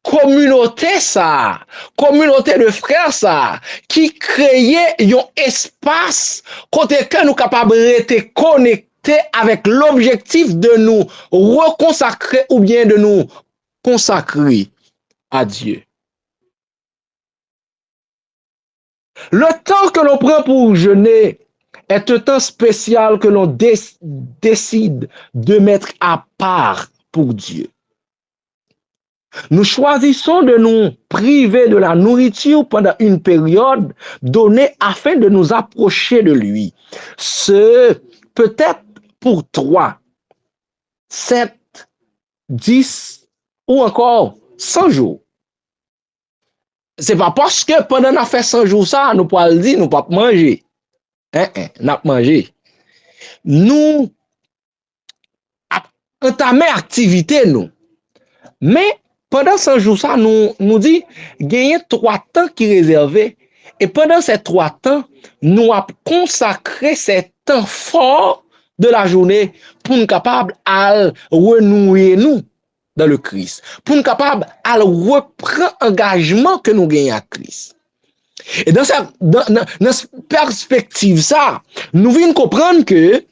communauté ça, communauté de frères ça, qui créait un espace côté que nous capables d'être connectés avec l'objectif de nous reconsacrer ou bien de nous consacrer à Dieu. Le temps que l'on prend pour jeûner est un temps spécial que l'on décide de mettre à part pour Dieu. Nous choisissons de nous priver de la nourriture pendant une période donnée afin de nous approcher de lui. Ce peut-être pour 3, 7, 10 ou encore 100 jours. C'est pas parce que pendant qu'on a fait 100 jours ça, nous pouvons le dire, nous ne pouvons pas manger. Nous pas manger. Nous entamons activité nous. Mais pendant 100 jours ça, nous dit gagner 3 temps qui réservés. Et pendant ces 3 temps, nous avons consacré ces temps forts de la journée pour nous capables à renouer nous dans le Christ, pour nous capables à reprendre engagement que nous gagnons à Christ. Et dans cette perspective ça, nous venons comprendre que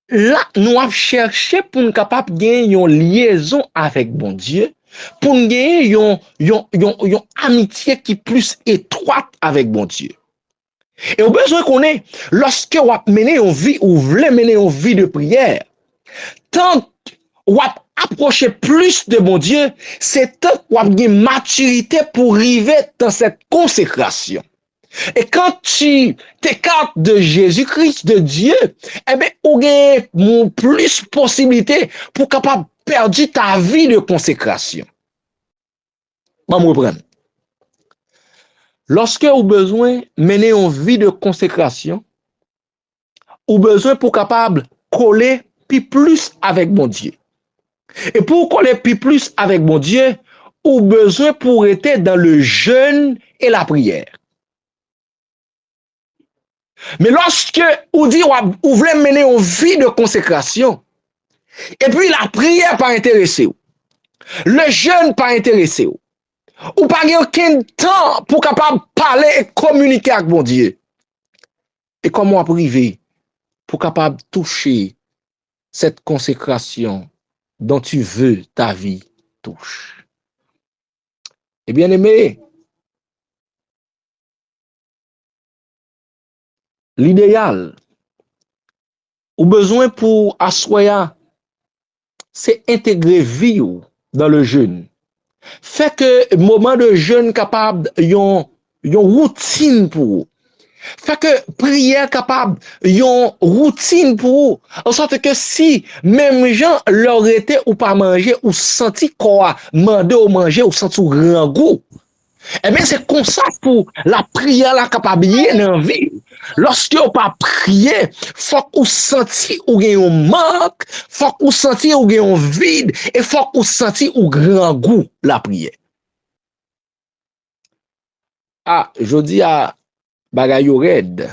là, nous avons cherché pour nous capables de gagner une liaison avec bon Dieu, pour nous gagner une amitié qui est plus étroite avec bon Dieu. Et au besoin qu'on est, lorsque vous menez une vie, ou vous voulez mener une vie de prière, tant vous approchez plus de bon Dieu, c'est tant que vous avez une maturité pour arriver dans cette consécration. Et quand tu t'écartes de Jésus-Christ, de Dieu, eh bien, vous avez plus de possibilités pour capable perdre ta vie de consécration. On va me reprendre. Lorsque vous avez besoin de mener une vie de consécration, vous avez besoin pour capable coller plus avec mon Dieu. Et pour coller plus avec mon Dieu, vous avez besoin pour être dans le jeûne et la prière. Mais lorsque vous dites vous voulez mener une vie de consécration, et puis la prière pas intéressé, le jeûne pas intéressé, ou pas aucun temps pour capable parler et communiquer avec mon Dieu. Et comment priver pour capable toucher cette consécration dont tu veux ta vie touche. Et bien aimé, l'idéal ou besoin pour assoyer, c'est intégrer vie dans le jeûne. Fait que moment de jeûne capable yon routine pour vous. Fait que prière capable yon routine pour vous. En sorte que si même gens leur était ou pas manger ou senti quoi mander ou manger ou senti grand goût. Eh bien, c'est comme ça pour la prière la capable dans vie. Lorsque vous pas prier, faut que vous sentiez ou gagne un manque, faut que vous sentiez ou gagne un vide et faut que vous sentiez ou grand goût la prière. Ah, je dis à bagay yo red.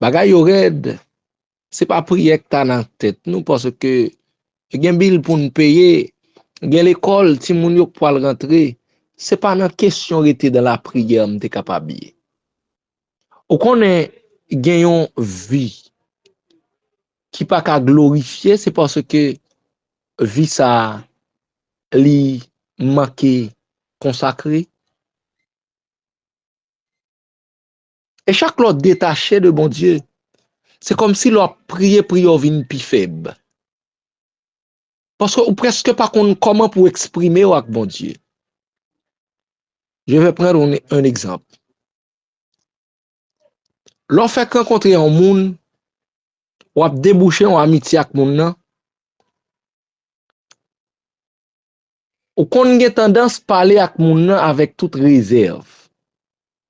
Bagay yo red, c'est pas prière que t'as dans tête nous parce que gen bill pour nous payer. Gen l'école, si moun yo pour rentrer, c'est pas une question rester dans la prière m'te capable. Ou connaît gen yon vie qui pas ka glorifier, c'est parce que vie ça li manqué consacré. Et chaque l'autre détaché de bon Dieu, c'est comme si l'on priait vin pi faible. Parce que ou presque pas comment pour exprimer avec bon Dieu. Je vais prendre un exemple. L'on fait rencontrer un monde, ou a débouché en amitié avec moun nan, ou qu'on a tendance à parler avec moun nan avec toute réserve.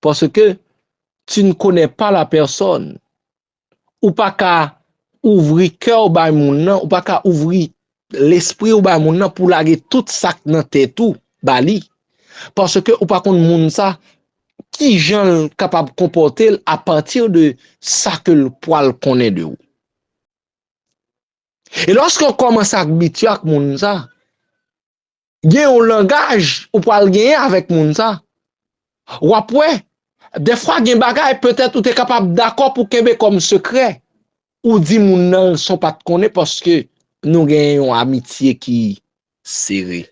Parce que tu ne connais pas la personne. Ou pas qu'à ouvrir cœur ou bay moun nan, ou pas qu'à ouvrir l'esprit ou bay moun nan pour laguer tout ça dans tête tout, bali. Parce que ou pas qu'on moun ça, qui gens capable de comporter à partir de ça que le poil connaît de ou. Et lorsqu'on commence à habituer avec moun ça, gen un langage ou poil gagner avec moun ça. Ou après, des fois gen bagay peut-être ou t'es capable d'accord pour kembe comme secret ou di moun nan sont pas te connaît parce que nous gagnons amitié qui serrée.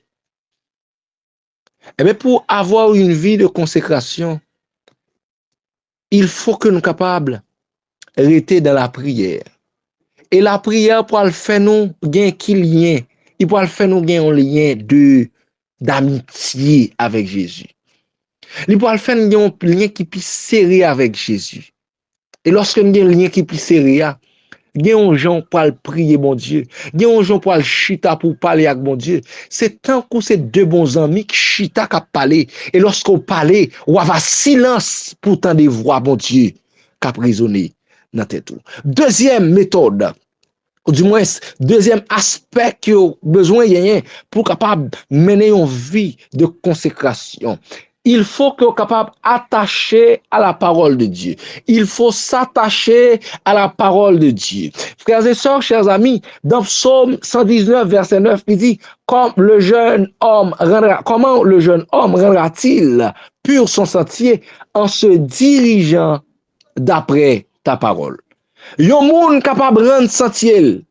Eh bien, pour avoir une vie de consécration, il faut que nous capables de rester dans la prière. Et la prière pour le faire nous gain qui lien, il pour le faire nous gain un lien d'amitié avec Jésus. Il pour le faire nous gain un lien qui plus serré avec Jésus. Et lorsque nous gain un lien qui plus serré, gen un gens pour le prier bon Dieu, gen un gens pour le chita pour parler avec bon Dieu. C'est tant que c'est deux bons amis qui chita qui parler et lorsqu'on parle, on va silence pour tant des voix bon Dieu qui résonner dans tête tout. Deuxième méthode, ou du moins deuxième aspect que besoin gagner pour capable mener une vie de consécration. Il faut que sois capable d'attacher à la parole de Dieu. Il faut s'attacher à la parole de Dieu. Frères et sœurs, chers amis, dans Psaume 119, verset 9, il dit, comment le jeune homme rendra-t-il pur son sentier en se dirigeant d'après ta parole? Yon moun capable de rendre sentier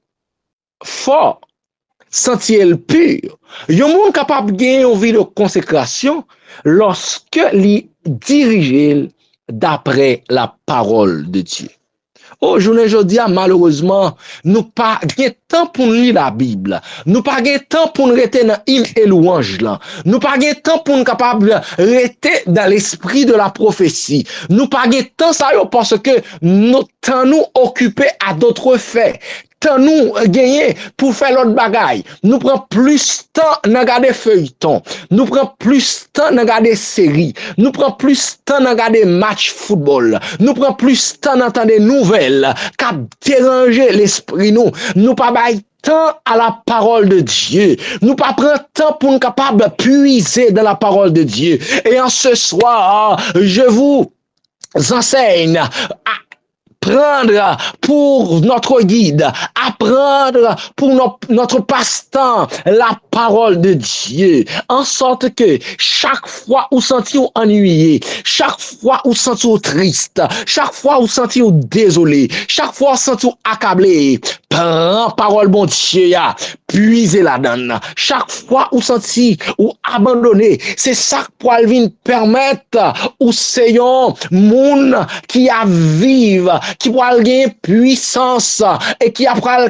fort, sentier pur. Yon moun capable de gagner une vie de consécration lorsque li dirige d'après la parole de Dieu. Aujourd'hui, malheureusement, nous pas gain temps pour lire la Bible. Nous pas gain temps pour nous rester dans hymne et louange là. Nous pas gain temps pour nous capable rester dans l'esprit de la prophétie. Nous pas gain temps ça parce que nous temps nous occupés à d'autres faits. Tant nous gagner pour faire l'autre bagaille. Nous prend plus temps dans regarder feuilleton. Nous prend plus temps dans regarder série. Nous prend plus temps dans regarder match football. Nous prend plus temps dans entendre des nouvelles qui déranger l'esprit nous. Nous pas bail temps à la parole de Dieu. Nous pas prendre temps pour nous capable puiser dans la parole de Dieu. Et en ce soir, je vous enseigne à prendre pour notre guide, apprendre pour notre passe-temps la parole de Dieu, en sorte que chaque fois où senti ennuyé, chaque fois où senti triste, chaque fois où senti désolé, chaque fois où senti accablé, prends parole bon Dieu, puisez la donne. Chaque fois où senti ou abandonné, c'est ça pour venir permettre ou c'est un monde qui a vivre, qui pourra gagner puissance et qui apprend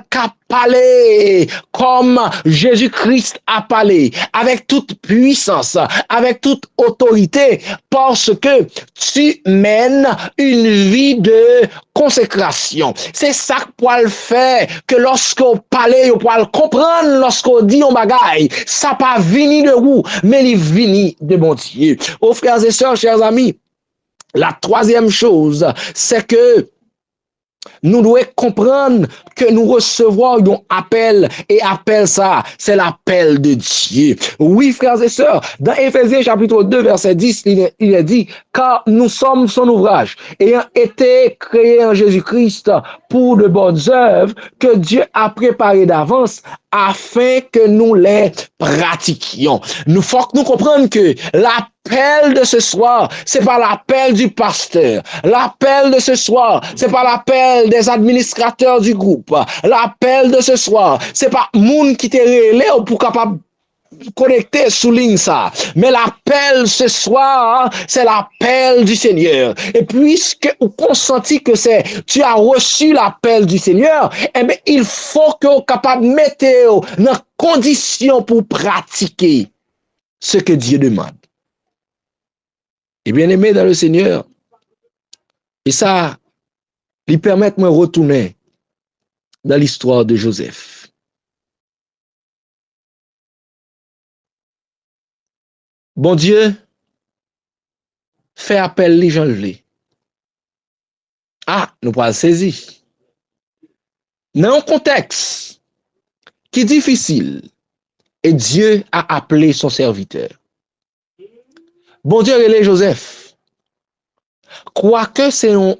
parler comme Jésus-Christ a parlé, avec toute puissance, avec toute autorité, parce que tu mènes une vie de consécration. C'est ça pour le faire, que lorsqu'on parle, on peut comprendre, lorsqu'on dit on bagaille, ça pas vini de vous, mais il vini de bon Dieu. Oh frères et sœurs, chers amis, la troisième chose, c'est que nous devons comprendre que nous recevons un appel et appel ça, c'est l'appel de Dieu. Oui, frères et sœurs, dans Éphésiens chapitre 2, verset 10, il est dit, car nous sommes son ouvrage, ayant été créés en Jésus-Christ pour de bonnes œuvres que Dieu a préparées d'avance afin que nous les pratiquions. Nous faut que nous comprenions que l'appel de ce soir, c'est pas l'appel du pasteur. L'appel de ce soir, c'est pas l'appel des administrateurs du groupe. L'appel de ce soir, c'est pas moun qui te relé pour capable connecter sous ligne ça. Mais l'appel ce soir, c'est l'appel du Seigneur. Et puisque vous consentez que tu as reçu l'appel du Seigneur, eh bien, il faut que vous capable de mettre dans condition pour pratiquer ce que Dieu demande. Et bien aimé dans le Seigneur, et ça, lui permettre de retourner dans l'histoire de Joseph. Bon Dieu, fait appel les gens le. Ah, nous pas saisir. Dans un contexte qui est difficile, et Dieu a appelé son serviteur. Bon Dieu, relève Joseph. Quoique c'est un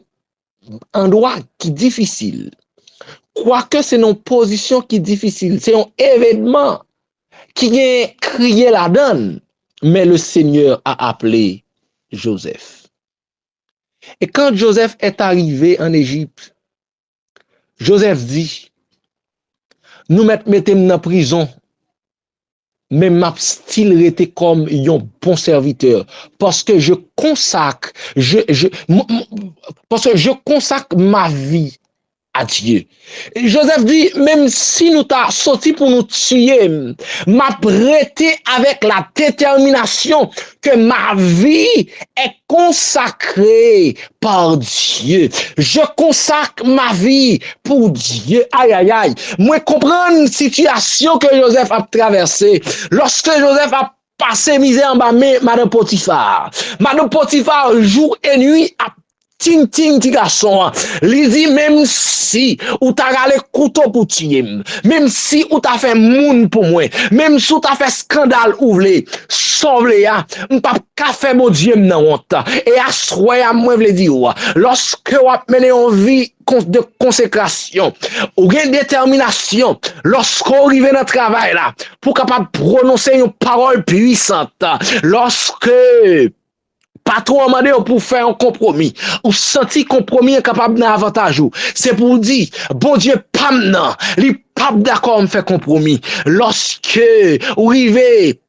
endroit qui est difficile, quoique c'est une position qui est difficile, c'est un événement qui est crié la donne, mais le Seigneur a appelé Joseph. Et quand Joseph est arrivé en Égypte, Joseph dit, nous mettons dans prison, mais ma style était comme un bon serviteur, parce que je consacre, parce que je consacre ma vie à Dieu. Et Joseph dit, même si nous t'a sorti pour nous tuer, m'a prêté avec la détermination que ma vie est consacrée par Dieu. Je consacre ma vie pour Dieu. Aïe, aïe, aïe. Moi, comprendre une situation que Joseph a traversée. Lorsque Joseph a passé misère en bas, Madame Potiphar. Madame Potiphar, jour et nuit, a ting ting ti garçon, li dit même si ou t'a galé couteau pour tuer, même si ou t'a fait moun pour moi, même si ou t'a fait scandale ouvlé, sauve ya, m'pa ka fait mon Dieu nan honte. Et à soya moi vle di ou, lorsque ou a mené en vie de consécration, ou gen détermination, lorsqu'on arrive dans le travail là, pour capable prononcer une parole puissante, lorsque pas trop demandé pour faire un compromis, ou senti compromis capable d'avantage. C'est pour dire, bon Dieu, pas maintenant, il pas d'accord me faire compromis. Lorsque vous arrivez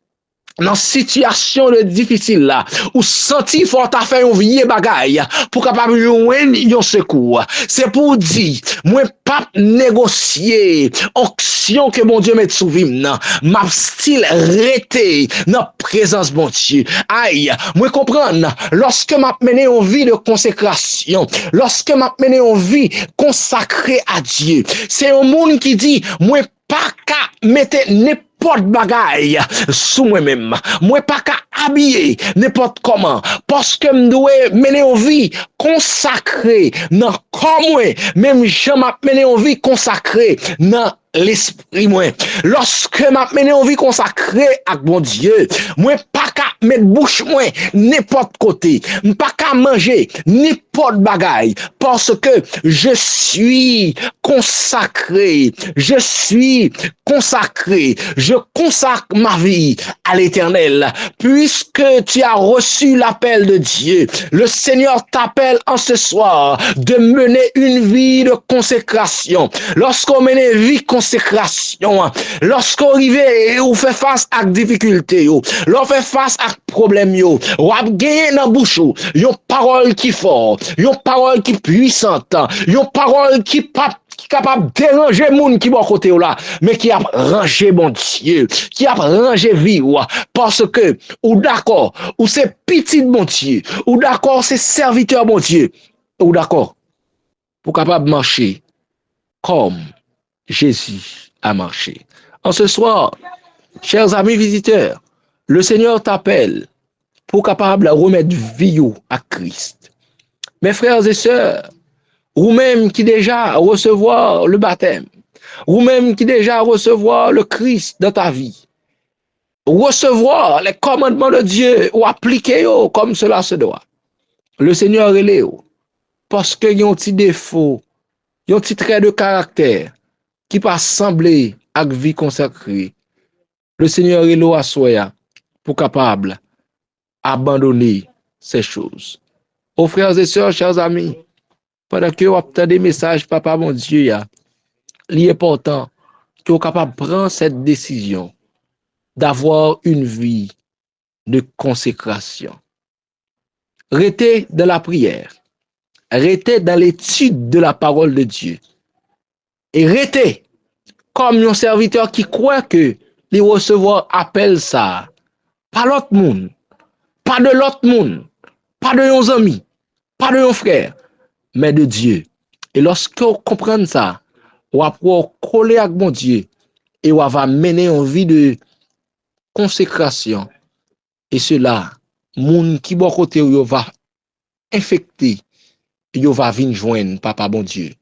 dans situation de difficile là, ou senti faut ta faire un vieil bagaille pour capable joindre un secours. C'est pour dire, moi pas négocier action que mon Dieu met sous vim, m'a style rete dans présence bon Dieu. Aïe, moi comprendre, lorsque m'a mené en vie de consécration, lorsque m'a mené en vie consacrée à Dieu, c'est un monde qui dit, moi pas qu'à mettre n'importe bagaille sous moi-même. Moi pas qu'à habiller n'importe comment. Parce que je dois mener une vie consacrée dans comme moi. Même je m'a mené une vie consacrée dans l'esprit moi. Lorsque m'a mené une vie consacrée à bon Dieu, moi pas qu'à mettre bouche moi n'importe côté. Pas qu'à manger n'importe bagaille. Parce que je suis consacré. Je suis consacré. Je consacre ma vie à l'Éternel. Puisque tu as reçu l'appel de Dieu, le Seigneur t'appelle en ce soir de mener une vie de consécration. Lorsqu'on mène une vie de consécration, lorsqu'on arrive et on fait face à difficultés, l'on fait face à problèmes, on a gagné dans bouche, une parole qui fort, une parole qui puissante, une parole qui pas capable de déranger moun qui bon côté là, mais qui a rangé mon Dieu, qui a rangé vie, parce que, ou d'accord, ou c'est petit mon Dieu, ou d'accord, c'est serviteur mon Dieu, ou d'accord, pour capable marcher comme Jésus a marché. En ce soir, chers amis visiteurs, le Seigneur t'appelle pour capable remettre vie à Christ. Mes frères et sœurs, ou même qui déjà recevoir le baptême, ou même qui déjà recevoir le Christ dans ta vie, recevoir les commandements de Dieu ou appliquer comme cela se doit. Le Seigneur est là, parce qu'il y a un petit défaut, il y a un petit trait de caractère qui pas sembler à vie consacrée. Le Seigneur est là à soi pour capable abandonner ces choses. Aux frères et sœurs, chers amis, pendant que vous obtenez des messages, papa, mon Dieu, il est important que vous soyez capable de prendre cette décision d'avoir une vie de consécration. Restez dans la prière, restez dans l'étude de la parole de Dieu et restez comme un serviteur qui croit que les recevoir appel ça, pas l'autre monde, pas de l'autre monde, pas de nos amis, pas de nos frères, mais de Dieu. Et lorsque vous comprenez ça, vous allez coller avec bon Dieu et vous va mener une vie de consécration. Et cela, moun qui bon côté yo va infecter, yo va venir joindre papa bon Dieu.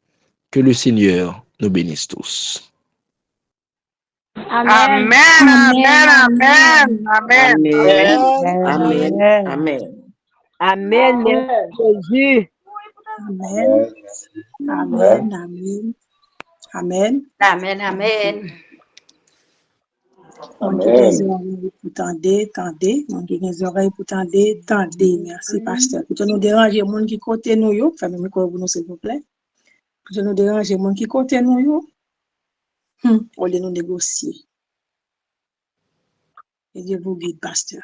Que le Seigneur nous bénisse tous. Amen. Amen. Amen. Amen. Amen. Amen. Amen. Jésus. Amen. Amen. Amen. Amen. Amen. Amen. Mon qui a des oreilles pour tendez. Mon qui a des oreilles pour tendez. Merci, pasteur. Pour nous déranger, mon qui côté nous, yo. Fermez le micro pour nous, s'il vous plaît. Pour nous déranger, mon qui côté nous, yo. On les nous négocier. Et Dieu vous guide, pasteur.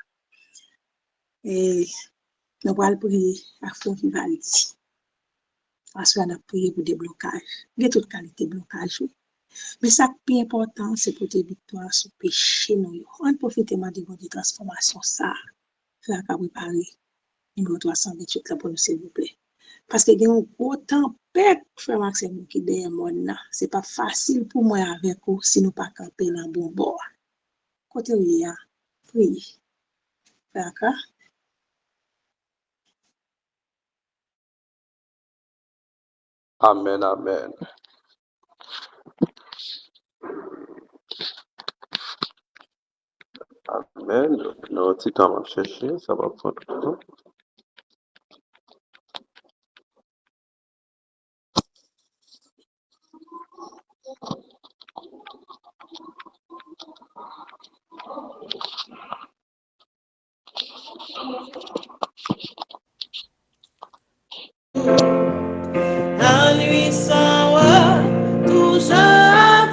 Et nous allons prier à fond qui va le dire. Parce qu'on a prié pour des blocages. Il y a toute qualité de blocage. Mais ça qui est important, c'est pour tes victoires sur le péché. On profite de transformation. Ça, faire qu'à préparer. Numéro 328 là pour nous, s'il vous plaît. Parce que il y a un gros tempête, frère Maxime, qui est derrière moi. Ce n'est pas facile pour moi avec vous si nous ne pas camper dans le bon bord. Côté où il y a, priez. D'accord? Amen, amen. Amen. Nous, petit temps à chercher, ça va prendre du temps. À lui savoir, toujours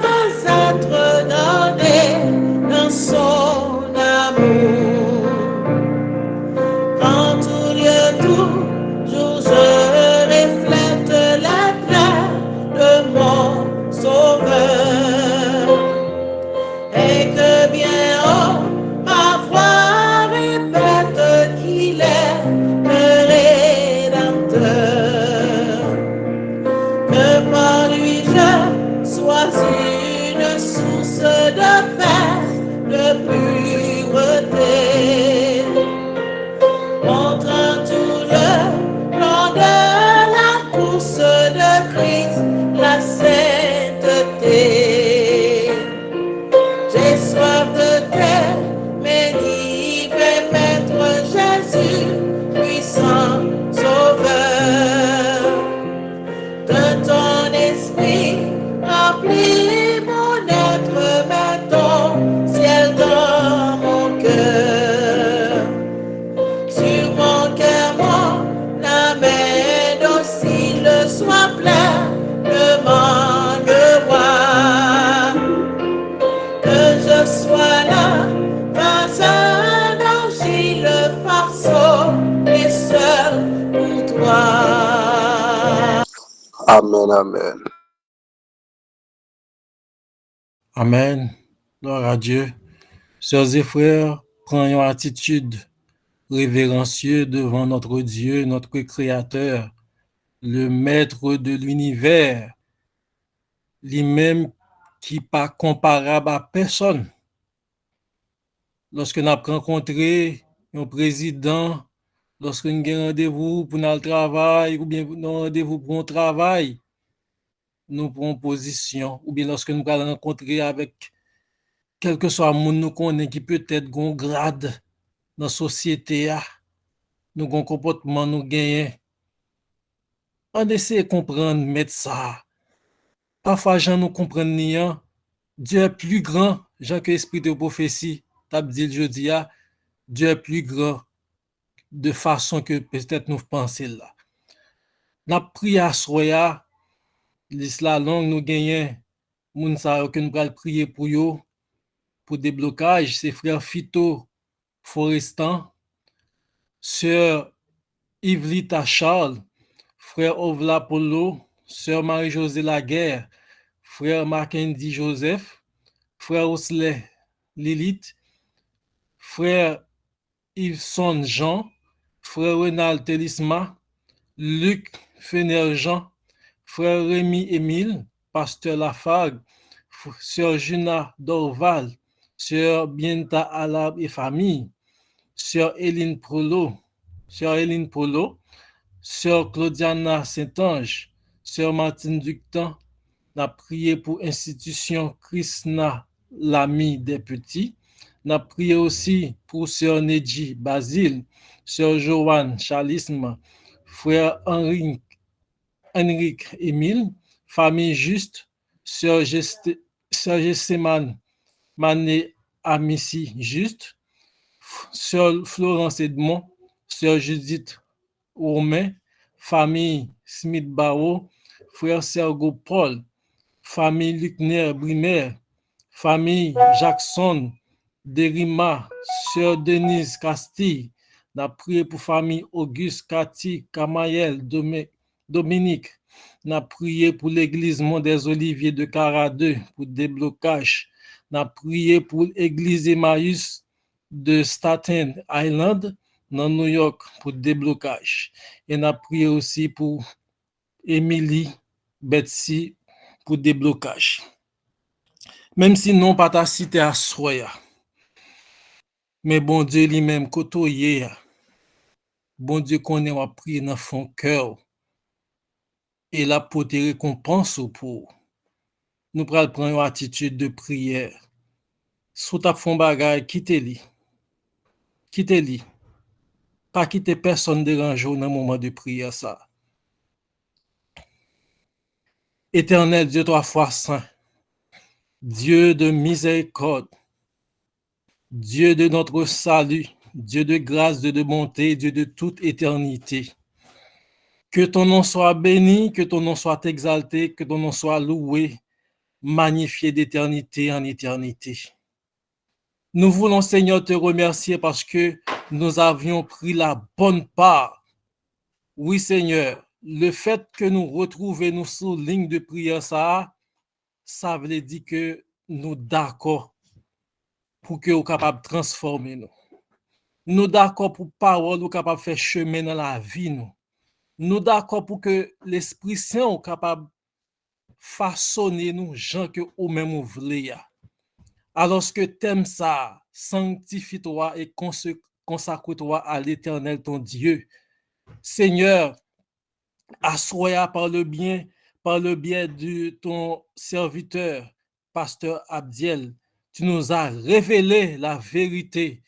veut être donné dans son amour. En tout lieu, toujours je reflète la gloire de mon Sauveur. Et que bien haut, ma voix répète qu'il est le Rédempteur. Que par lui je sois une source de paix, de pureté, montrant tout le plan de la course de Christ, la sainteté. J'ai soif de terre, mais divin Maître Jésus, puissant Sauveur. De ton esprit, remplis mon être, mets ton ciel dans mon cœur. Sur mon cœur, mon âme docile, sois plein de manquerois. Que je sois là, dans un argile farceau, et seul pour toi. Amen, amen. Amen. Gloire à Dieu. Sœurs et frères, prenons une attitude révérencieuse devant notre Dieu, notre Créateur, le Maître de l'univers, lui-même qui n'est pas comparable à personne. Lorsque nous avons rencontré un président, lorsque nous avons rendez-vous pour notre travail, ou bien nous avons rendez-vous pour un travail, nous prenons position, ou bien lorsque nous allons rencontrer avec quel que soit le monde nous connaît qui peut-être un grade dans la société, nous avons un comportement, nous gagnons. On essaie de comprendre, mettre ça. Parfois, gens nous comprennent rien. Dieu est plus grand, Jean que l'esprit de prophétie, t'as dit jeudi, Dieu est plus grand de façon que peut-être nous pensons là. Nous prions à soya, l'islam longue nous gagnons, moun sa que nous allons prier pour yo, pour déblocage, c'est frère Fito Forestan, sœur Yvelita Charles, frère Ovla Polo, sœur Marie-Josée Laguerre, frère Mackenzie Joseph, frère Osley Lilith, frère Yveson Jean, frère Renal Télisma, Luc Fener Jean, frère Rémi Émile, pasteur Lafargue, sœur Juna Dorval, sœur Bienta Alab et famille, sœur Hélène Prolo, sœur Claudiana Saint-Ange, sœur Martine Ductan, n'a prié pour institution Krishna, l'ami des petits. N'a prié aussi pour sœur Nedji Basile, sœur Joanne Chalisme, frère Henrique Émile, famille Juste, sœur Gessémane Mané Amici Juste, sœur Florence Edmond, sœur Judith Romain, famille Smith Barrow, frère Sergo Paul, famille Luckner Brimer, famille Jackson Derima, sœur Denise Castille. N'a prié pour famille Auguste, Cathy, Kamayel, Dominique. N'a prié pour l'église Mont des Oliviers de Caradeux pour déblocage. N'a prié pour l'église Emmaüs de Staten Island dans New York pour déblocage. Et n'a prié aussi pour Emily Betsy pour déblocage. Même si non pas ta cité à soya, mais bon Dieu lui-même côtoyé, bon Dieu connaît ma prière dans son cœur et la pour te récompense pour. Nous prenons une attitude de prière. Sous ta fond bagay, quittez-li. Quittez-li. Pas quitter personne dérangeant dans le moment de prière ça. Éternel Dieu 3 fois saint, Dieu de miséricorde, Dieu de notre salut, Dieu de grâce, Dieu de bonté, Dieu de toute éternité. Que ton nom soit béni, que ton nom soit exalté, que ton nom soit loué, magnifié d'éternité en éternité. Nous voulons, Seigneur, te remercier parce que nous avions pris la bonne part. Oui, Seigneur, le fait que nous retrouvions sous ligne de prière, ça veut dire que nous d'accord pour que nous soyons capables de transformer nous. Nous d'accord pour parole, nous capable de faire chemin dans la vie nous. Nous d'accord pour que l'Esprit Saint soit capable de façonner nous gens que ou même vous voulez. Alors que t'aimes ça, sanctifie-toi et consacre-toi à l'Éternel ton Dieu. Seigneur, assoya par le biais de ton serviteur, pasteur Abdiel, tu nous as révélé la vérité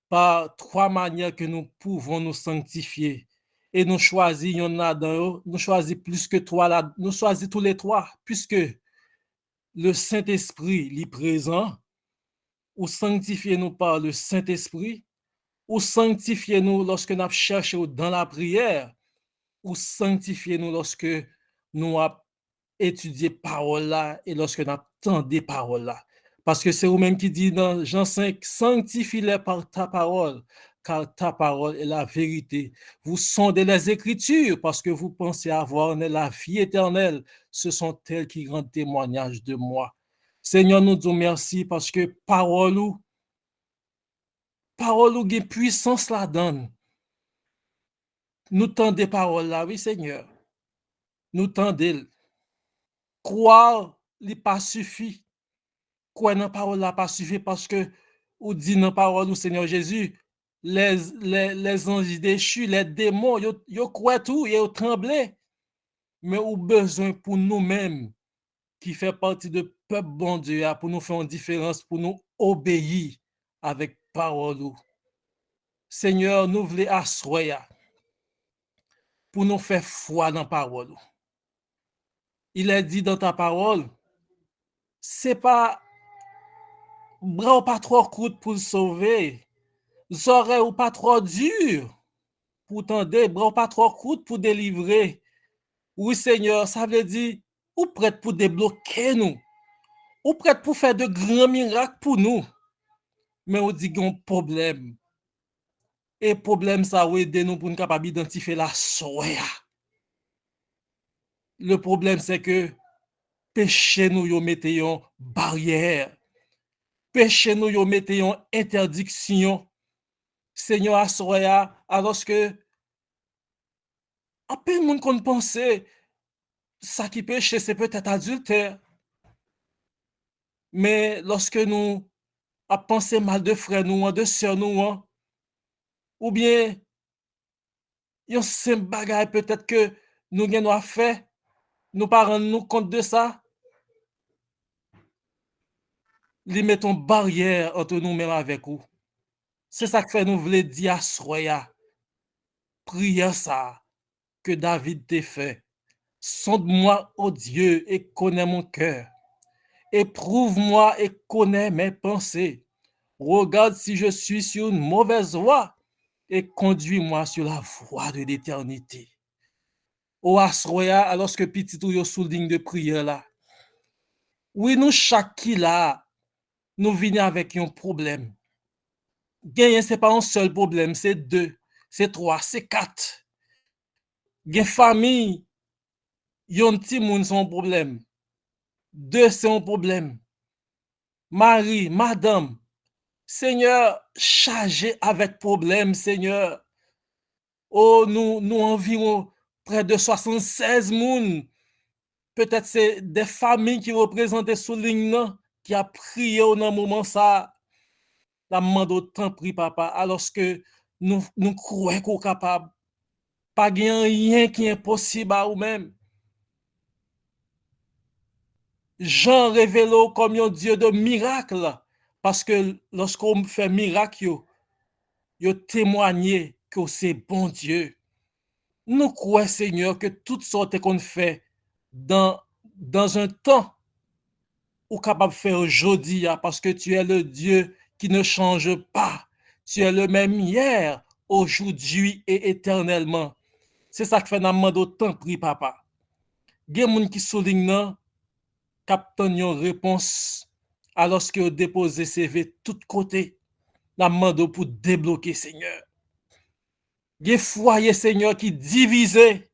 par 3 manières que nous pouvons nous sanctifier. Et nous choisissons, nous choisissons plus que 3 là, nous choisissons tous les 3, puisque le Saint-Esprit est présent, ou sanctifiez-nous par le Saint-Esprit, ou sanctifiez-nous lorsque nous cherchons dans la prière, ou sanctifiez-nous lorsque nous étudions parole là et lorsque nous attendons parole là. Parce que c'est vous-même qui dit dans Jean 5, sanctifie-les par ta parole, car ta parole est la vérité. Vous sondez les Écritures parce que vous pensez avoir la vie éternelle. Ce sont elles qui rendent témoignage de moi. Seigneur, nous disons merci parce que parole ou qui puissance la donne. Nous tendez parole là, oui Seigneur. Nous tendez. Croire, il pas suffit. Croire dans parole là pas suffit parce que ou dit dans parole du Seigneur Jésus, les anges déchus, les démons, yo croient tout, yo tremblent. Mais ou besoin pour nous-mêmes qui fait partie de peuple bon Dieu pour nous faire une différence, pour nous obéir avec parole. Seigneur, nous voulons asseoir pour nous faire foi dans parole. Il est dit dans ta parole, c'est pas bras pas trop court pour sauver, oreilles ou pas trop dur pour tendre, bras pas trop court pour délivrer. Oui Seigneur, ça veut dire ou prête pour débloquer nous, ou prête pour faire de grands miracles pour nous. Mais on dit qu'il y a un problème. Et problème ça va aider nous pour nous capable d'identifier la soya. Le problème c'est que péché nous yo mette une barrière. Péché nous yo mette une interdiction. Seigneur assoya alors que un peu monde qu'on pense ça qui péché, c'est peut-être adultère. Mais lorsque nous avons pensé mal de frère nous, de sœur nous, ou bien, yon simple bagay peut-être que nous avons fait, nous ne rendons nous compte de ça, li mettons barrière entre nous-mêmes avec vous. C'est ça que fait nous voulons dire à soya. Prière ça que David t'a fait. Sonde-moi, ô Dieu, et connais mon cœur. Éprouve-moi et connais mes pensées. Regarde si je suis sur une mauvaise voie et conduis-moi sur la voie de l'éternité. Ô Asroya, alors que petit ou yo sous ligne de prière là. Oui, nous chaque qui là, nous venons avec un problème. Gagner, c'est pas un seul problème, c'est 2, c'est 3, c'est 4. Gen famille, yon petit moun son problème. 2, c'est un problème. Marie, madame, Seigneur, chargé avec problème, Seigneur. Oh, nous environ près de 76 moun. Peut-être c'est des familles qui représentent sous ligne qui a prié au moment ça. La demande autant pris papa alors que nous croyons qu'on est capable. Pas rien qui est impossible à nous-mêmes. Jean révèle comme un Dieu de miracle parce que lorsqu'on fait miracle, yo témoigné que c'est bon Dieu. Nous croyons, Seigneur, que toutes sortes qu'on fait dans un temps ou capable de faire aujourd'hui parce que tu es le Dieu qui ne change pas. Tu es le même hier, aujourd'hui et éternellement. C'est ça que fait nous demander autant pri papa. Gen moun qui souligne nan captain yon réponse alors que vous déposez CV tout côté. Nous demandons pour débloquer Seigneur. Gen foyer Seigneur qui divisé.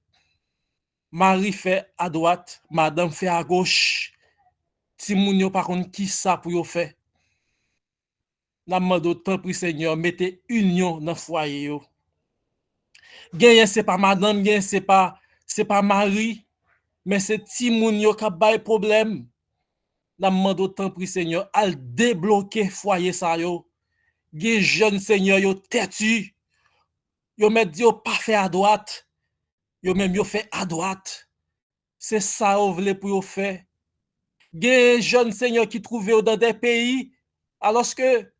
Marie fait à droite, madame fait à gauche. Si moun yo par contre qui ça pour yo faire. Nous demandons autant pri Seigneur, mettez union dans foyer yo. Gen c'est pas madame, gen c'est pas Marie. Mais c'est ti moun yo ka bay problème. N'a demande autant pri Seigneur al débloquer foyer ça yo. Gen jeune Seigneur yo têtu. Yo met yo pas fait à droite. Yo même yo fait à droite. C'est ça ou vle pour yo faire. Gen jeune Seigneur qui trouvé dans des pays alors que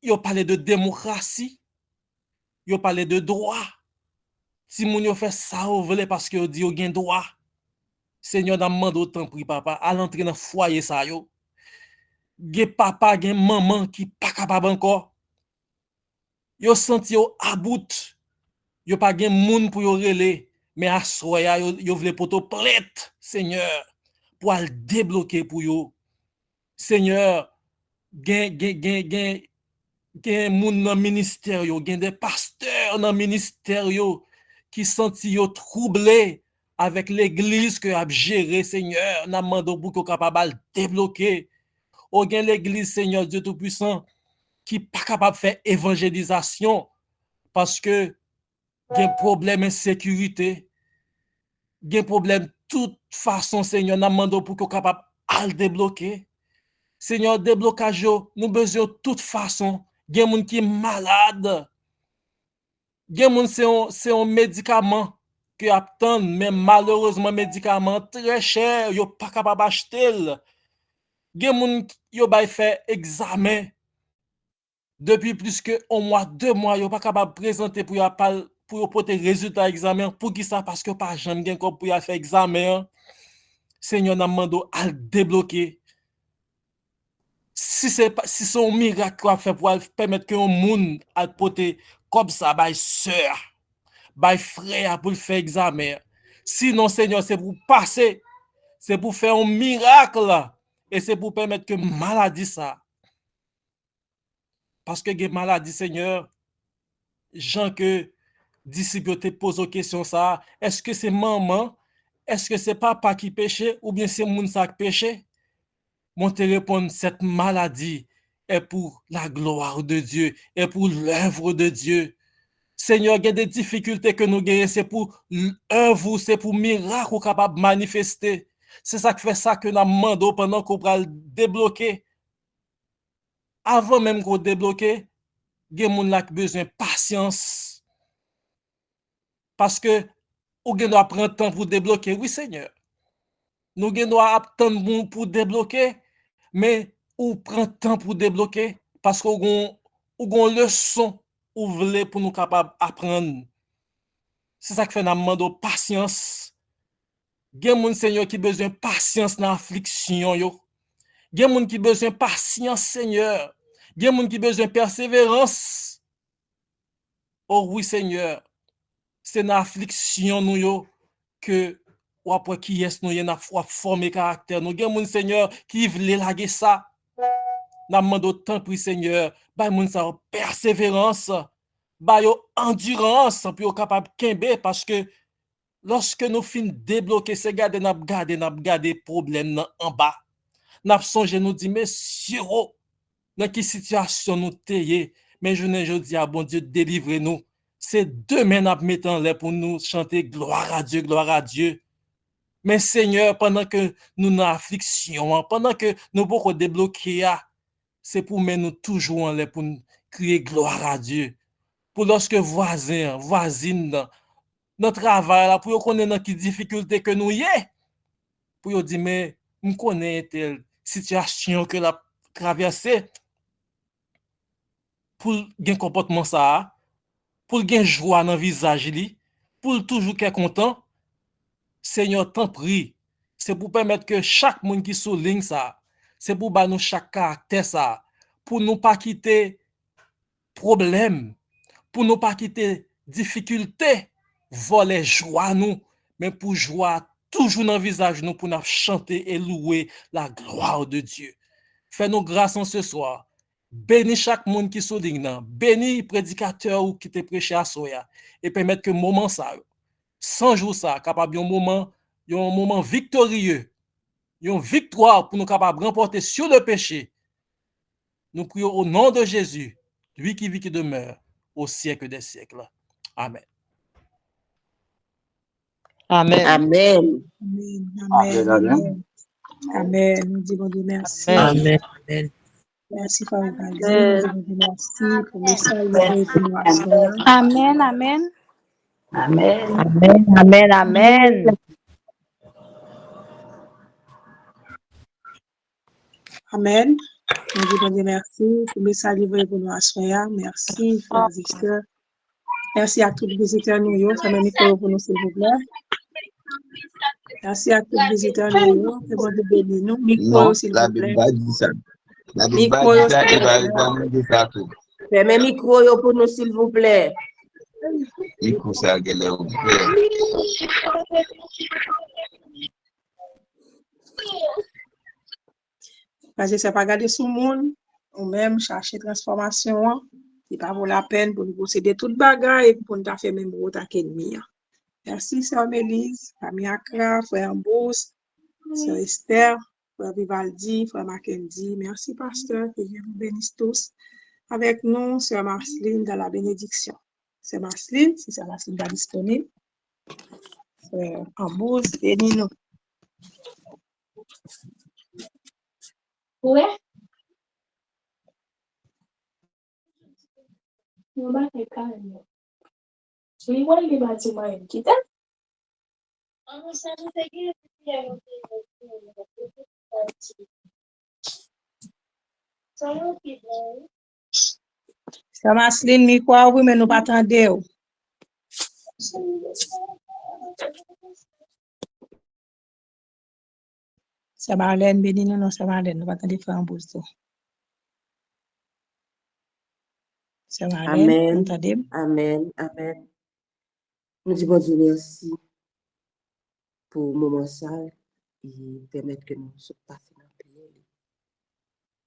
yo parlé de démocratie. Yo parlé de droit. Si moun yo fait ça ou vle parce que yo dit yo gen droit. Seigneur n'a demandé autant pri papa à l'entrer dans foyer ça yo. Gen papa, gen maman qui pas capable encore. Yo senti yo à bout. Yo pas gen moun pour yo relé, mais à soya yo vle poto plainte, Seigneur, pour al débloquer pour yo. Seigneur, gen moun dans ministère yo, gen des pasteurs dans ministère yo qui senti yo troublé avec l'église que a géré Seigneur, n'a demandé pour qu'on capable débloquer. Ou gen l'église Seigneur Dieu tout-puissant qui pas capable de faire évangélisation parce que gen problème insécurité, gen problème toute façon Seigneur n'a demandé pour qu'on capable à le débloquer. Seigneur déblocage nous besoin de toute façon, gen moun qui malade. Gen moun c'est un médicament que attend mais malheureusement médicament très cher, yo pas capable acheter. Gen moun yo bay fait examen depuis plus que 1 mois, 2 mois, yo pas capable présenter pour porter résultat examen pour qui ça parce que pas jamais gen comme pour faire examen. Seigneur n'a demandé à débloquer. Si c'est un miracle qu'on fait pour permettre que un monde à porter comme ça bay sœur, bay frère pour faire examen. Sinon Seigneur c'est pour passer, c'est pour faire un miracle et c'est pour permettre que maladie ça. Parce que les maladies, Seigneur, Jean que disciples te posent aux questions ça, est-ce que c'est maman, est-ce que c'est papa qui péché ou bien c'est moun sa qui péché? Mon te répondre cette maladie est pour la gloire de Dieu, est pour l'œuvre de Dieu. Seigneur, il y a des difficultés que nous gagnons, c'est pour œuvre, c'est pour miracle capable de manifester. C'est ça qui fait ça que nous demandons pendant qu'on va le débloquer. Avant même qu'on débloque, il y a des gens qui ont besoin de patience. Parce que nous devons prendre temps pour débloquer. Oui, Seigneur. Nous devons attendre pour débloquer, mais ou prend temps pour débloquer parce qu'on a une leçon ou voulez pour nous capables d'apprendre. C'est ça qui fait nous demander patience. Il y a des gens, Seigneur, qui ont besoin de patience dans l'affliction. Il y a des gens qui ont besoin de patience, Seigneur. Il y a des gens qui ont besoin de persévérance. Oh oui, Seigneur. C'est dans l'affliction nous que ou après qui est nous y a formé caractère. Nous avons Seigneur qui veut laguer ça. Nous demandons temps pour Seigneur, bah moun sa persévérance, bah yo endurance pour capable kembe parce que lorsque nous fin débloquer c'est garder n'a problème en bas. N'a songer nous dit messieurs dans quelle situation nous teye mais je dis à bon Dieu délivrer nous. C'est demain n'a mettre en l'air pour nous chanter gloire à Dieu. Mais Seigneur, pendant que nous dans affliction, pendant que nous pouvons débloquer, c'est pour nous toujours en l'air pour nous crier gloire à Dieu. Pour lorsque voisine, dans travail, là, pour connaître dans quelle difficulté que nous y est, pour dire, mais nous connaissons telle situation que la traversée, pour un comportement ça, pour gagner joie dans le visage, pour toujours être content. Seigneur, t'en prie, c'est pour permettre que chaque monde qui souligne ça, c'est pour nous chaque caractère ça, pour nous pas quitter problème, pour nous pas quitter difficulté, voler joie nous, mais pour joie toujours dans le visage nous, pour nous chanter et louer la gloire de Dieu. Fais-nous grâce en ce soir. Bénis chaque monde qui souligne, bénis prédicateur ou qui te prêché à soya, et permettre que moment ça, 100 jours ça, capable un moment victorieux, une victoire pour nous capables de remporter sur le péché. Nous prions au nom de Jésus, lui qui vit, qui demeure au siècle des siècles. Amen. Amen. Amen. Amen. Amen. Nous disons Dieu merci. Amen. Merci, Frère Valdi. Nous disons Dieu merci pour le message pour nous à soir. Amen, amen. Amen. Amen, amen, amen. Amen. Nous disons Dieu merci pour le message pour nous à soir. Merci, frères et sœurs. Merci à tous les visiteurs nous. Fermez le micro pour nous, s'il vous plaît. Merci à tous les visiteurs nous. Que bon Dieu bénisse nous. Micro, s'il vous plaît. La Bible dit ça, il va demander ça tout. Fermez le micro pour nous, s'il vous plaît. Micro, ça, Parce que c'est pas garder sous le monde, ou même chercher transformation, c'est pas pour la peine pour nous posséder toute bagarre et pour nous faire même autant qu'ennemi. Merci, Sœur Mélise, Famille Accra, Frère Ambos, Sœur Esther, Frère Vivaldi, Frère Mackenzie. Merci, Pasteur, que Dieu vous bénisse tous. Avec nous, Sœur Marceline dans la bénédiction. Sœur Marceline, si Sœur Marceline est disponible. Frère Ambos, bénis-nous. Ouais. Nous va faire calme. Oui, moi, il va dire moi, il quitte. Sœur Marceline, mi quoi, oui, mais nous pas attendre. Sœur Marlène, bénis-nous, non, Sœur Marlène, nous pas attendre Frère Ambos. Sœur Marlène, nous t'aidons. Amen. Amen. Nous disons Dieu merci pour le moment ça et permettre que nous soyons passés dans le pays,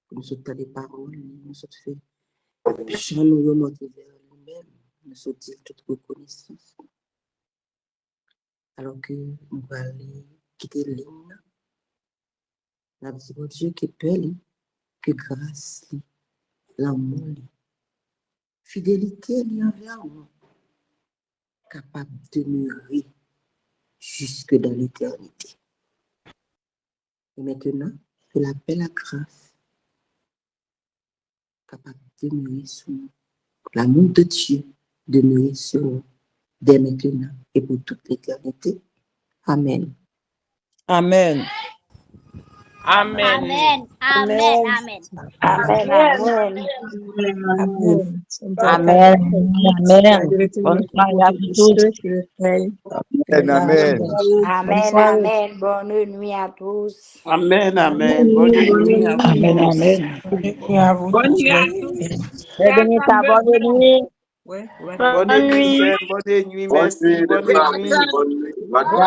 que nous soyons des paroles, nous soyons fait chant nous remonter vers nous-mêmes, nous soyons dire toute reconnaissance. Alors que nous allons quitter l'île, nous avons dit Dieu que paix, que grâce, l'amour, fidélité envers nous. capable de demeurer jusque dans l'éternité. Et maintenant, je l'appelle la grâce, capable de demeurer sur nous. L'amour de Dieu demeurer sur nous dès maintenant et pour toute l'éternité. Amen. Amen. Amen. Amen. Amen. Amen. Amen. Amen. Amen. Amen. Bonne soirée à vous tous. Amen. Amen. Amen. Bonne nuit à tous. Amen. Amen. Bonne nuit à vous. Amen. Amen. Bonne nuit à tous. Bonne nuit. Bonne nuit. Bonne nuit. Merci. Bonne nuit.